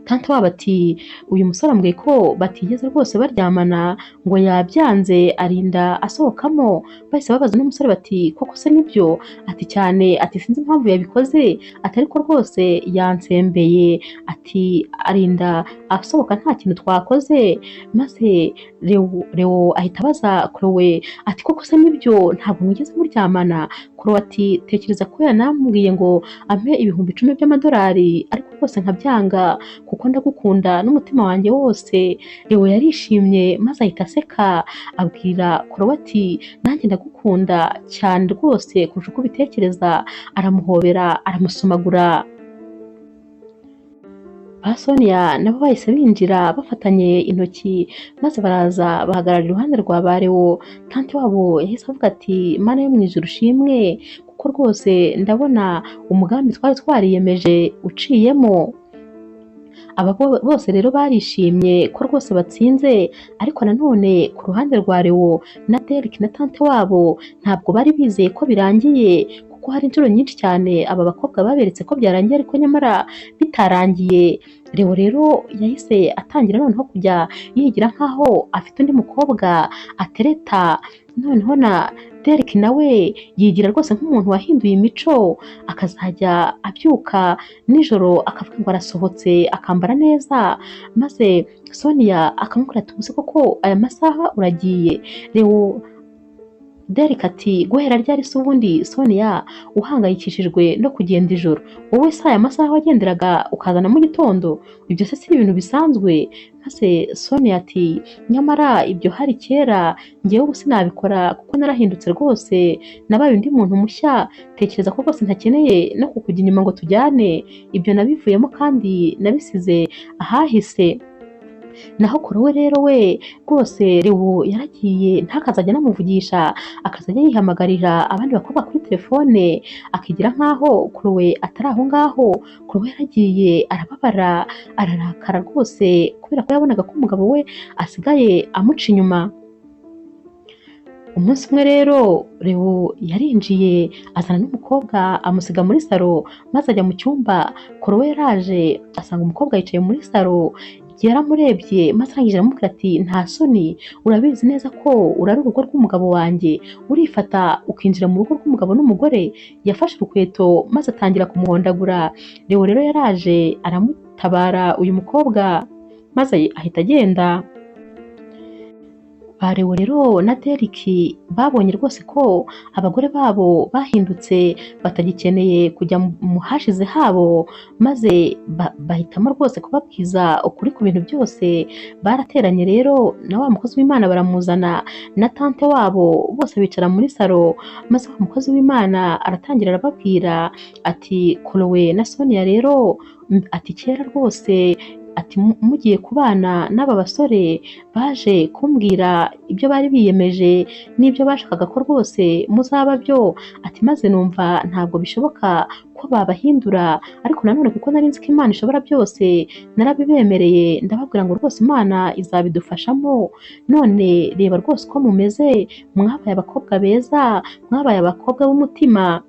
tante wabo ati uyu musore ambwiye ko batigeze rwose baryamana, ngo yabyanze arinda asohokamo. Bahise babaza n'umusore bati koko se nibyo? Ati cyane, ati sinzi impamvu yabikoze, ati ariko rwose yansembeye, ati arinda asohoka nta kintu twakoze. Maze Leo ahita abaza Chloe ati koko se nibyo ntabwo mwigeze muryamana? Chloe ati tekereza ko yanambwiye ngo ampe ibihumbi 10 by'amadolari ariko rwose nkabyanga kuko ndagukunda n'umutima wanjye wose. Leo yarishimye maze ahita aseka abwira Chloe ati nanjye ndagukunda cyane rwose kurusha uko ubitekereza. Aramuhobera aramusomagura. Ba Sonia nabo bahise binjira bafatanye intoki maze baraza bahagarara iruhande rwa ba Leo. Tante wabo yahise avuga ati mana yo mu ijuru ushimwe kuko rwose ndabona umugambi twari twariyemeje uciyemo. Aba bose rero barishimye ko rwose batsinze, ariko nanone ku ruhande rwa Leo na Derek na tante wabo ntabwo bari bizeye ko birangiye kuko hari inshuro nyinshi cyane aba bakobwa baberetse ko byarangiye ariko nyamara bitarangiye. Leo rero yahise atangira noneho kujya yigira nk'aho afite undi mukobwa atereta, noneho na Derek nawe yigira rwose nk'umuntu wahinduye imico, akazajya abyuka nijoro akavuga ngo arasohotse akambara neza, maze Sonia akamubwira ati ubuse koko aya masaha uragiye? Derek ati guhera ryari se ubundi Sonia uhangayikishijwe no kugenda ijoro? Wowe se aya masaha wagenderaga ukazana mu gitondo? Ibyo se si ibintu bisanzwe? Maze Sonia ati nyamara ibyo hari kera, njyewe ubu sinabikora kuko narahindutse rwose, nabaye undi muntu mushya, tekereza ko rwose ntakeneye no kukujya inyuma ngo tujyane, ibyo nabivuyemo kandi nabisize ahahise. Naho Chloe rero we rwose Leo yaragiye ntakazajya anamuvugisha, akazajya yihamagarira abandi bakobwa kuri telefone akigira nk'aho Chloe atari aho ngaho. Chloe yaragiye arababara ararakara rwose kubera ko yabonaga ko umugabo we asigaye amuca inyuma. Umunsi umwe rero Leo yarinjiye azana n'umukobwa amusiga muri salo, maze ajya mu cyumba. Chloe yaraje asanga umukobwa yicaye muri salo, yaramurebye maze arangije aramubwira ati nta soni, urabizi neza ko urari urugo rw'umugabo wanjye, urifata ukinjira mu rugo rw'umugabo n'umugore? Yafashe urukweto maze atangira kumuhondagura. Leo rero yaraje aramutabara uyu mukobwa maze ahita agenda. Ba Leo rero na Derek babonye rwose ko abagore babo bahindutse, batagikeneye kujya mu hashize habo, maze bahitamo rwose kubabwiza ukuri ku bintu byose. Barateranye rero na wa mukozi w'Imana baramuzana na tante wabo, bose bicara muri salo, maze wa mukozi w'Imana aratangira arababwira ati Chloe na Sonia rero ati kera rwose ati mugiye kubana n'aba basore baje kumbwira ibyo bari biyemeje n'ibyo bashakaga ko rwose muzaba byo, ati maze numva ntabwo bishoboka ko babahindura, ariko nanone kuko nari nzi ko Imana ishobora byose narabibemereye, ndababwira ngo rwose Imana izabidufashamo. None reba rwose uko mumeze, mwabaye abakobwa beza, mwabaye abakobwa b'umutima.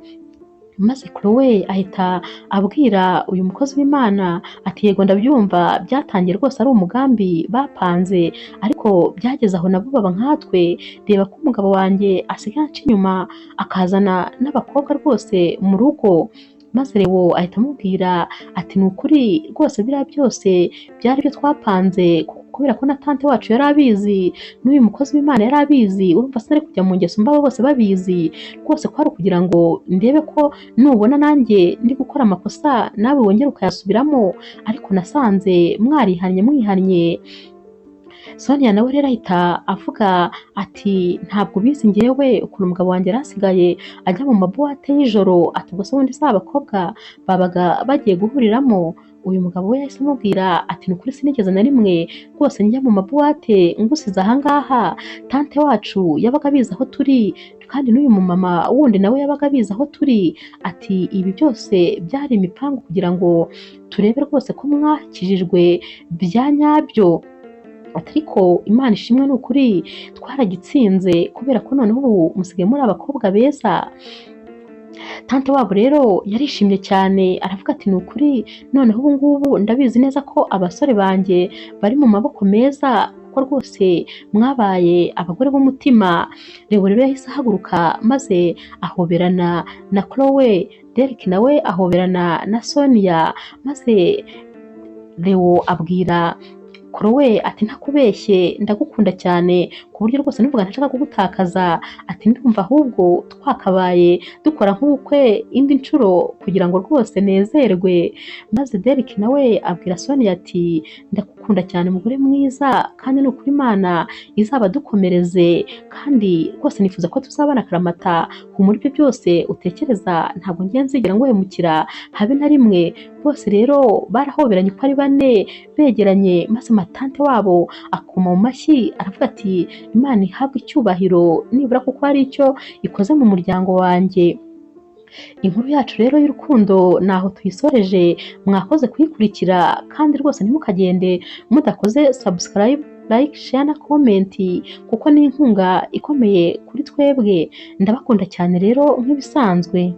Maze Chloe ahita abwira uyu mukozi w'Imana ati yego ndabyumva, byatangiye rwose ari umugambi bapanze, ariko byageze aho nabo baba nkatwe. Reba ko umugabo wanjye asigaye anca inyuma akazana n'abakobwa rwose mu rugo. Maze Leo ahita amubwira ati ni ukuri rwose biriya byose byari byo twapanze, kubera ko na tante wacu yari abizi n'uyu mukozi w'Imana yari abizi. Urumva se ari kujya mu ngeso mbabo bose babizi rwose, ko ari kugira ngo ndebe ko nubona nanjye ndi gukora amakosa nawe wongera ukayasubiramo, ariko nasanze mwihannye. Sonia nawe rero ahita avuga ati ntabwo ubizi njyewe ukuntu umugabo wanjye yarasigaye ajya mu mabuwate y'ijoro, ati ubwo se ubundi si abakobwa babaga bagiye guhuriramo? Uyu mugabo we yahise amubwira ati ni ukuri sinigeze na rimwe rwose njya mu mabuwate ngusize ahangaha, tante wacu yabaga abizi aho turi, kandi n'uyu mumama wundi nawe yabaga abizi aho turi. Ati ibi byose byari imipangu kugira ngo turebe rwose ko mwakijijwe bya nyabyo, ariko Imana ishimwe ni ukuri twaragitsinze, kubera ko noneho ubu musigaye muri abakobwa beza. Tante wabo rero yarishimye cyane, aravuga ati ni ukuri noneho ubu ngubu ndabizi neza ko abasore banjye bari mu maboko meza, ko rwose mwabaye abagore b'umutima. Leo rero yahise ahaguruka maze ahoberana na Chloe, Derek nawe ahoberana na Sonia, maze Leo abwira Chloe ati ntakubeshye ndagukunda cyane ku buryo rwose numvaga ntashaka kugutakaza, ati ndumva ahubwo twakabaye dukora nk'ubukwe indi nshuro kugira ngo rwose nezerwe. Maze Derek nawe abwira Sonia ati ndagukunda cyane mugore mwiza, kandi ni ukuri Imana izaba dukomereze, kandi rwose nifuza ko tuzabana akaramata. Humura ibyo byose utekereza ntabwo ngiye nzigera nguhemukira habe na rimwe. Bose rero barahoberanye uko ari bane begeranye, maze matante wabo akoma mu mashyi aravuga ati Imana ihabwe icyubahiro nibura kuko hari icyo ikoze mu muryango wanjye. Inkuru yacu rero y'urukundo naho tuyisoreje, mwakoze kuyikurikira, kandi rwose ntimukagende mudakoze subscribe, like, share na comment, kuko ni inkunga ikomeye kuri twebwe. Ndabakunda cyane rero nk'ibisanzwe.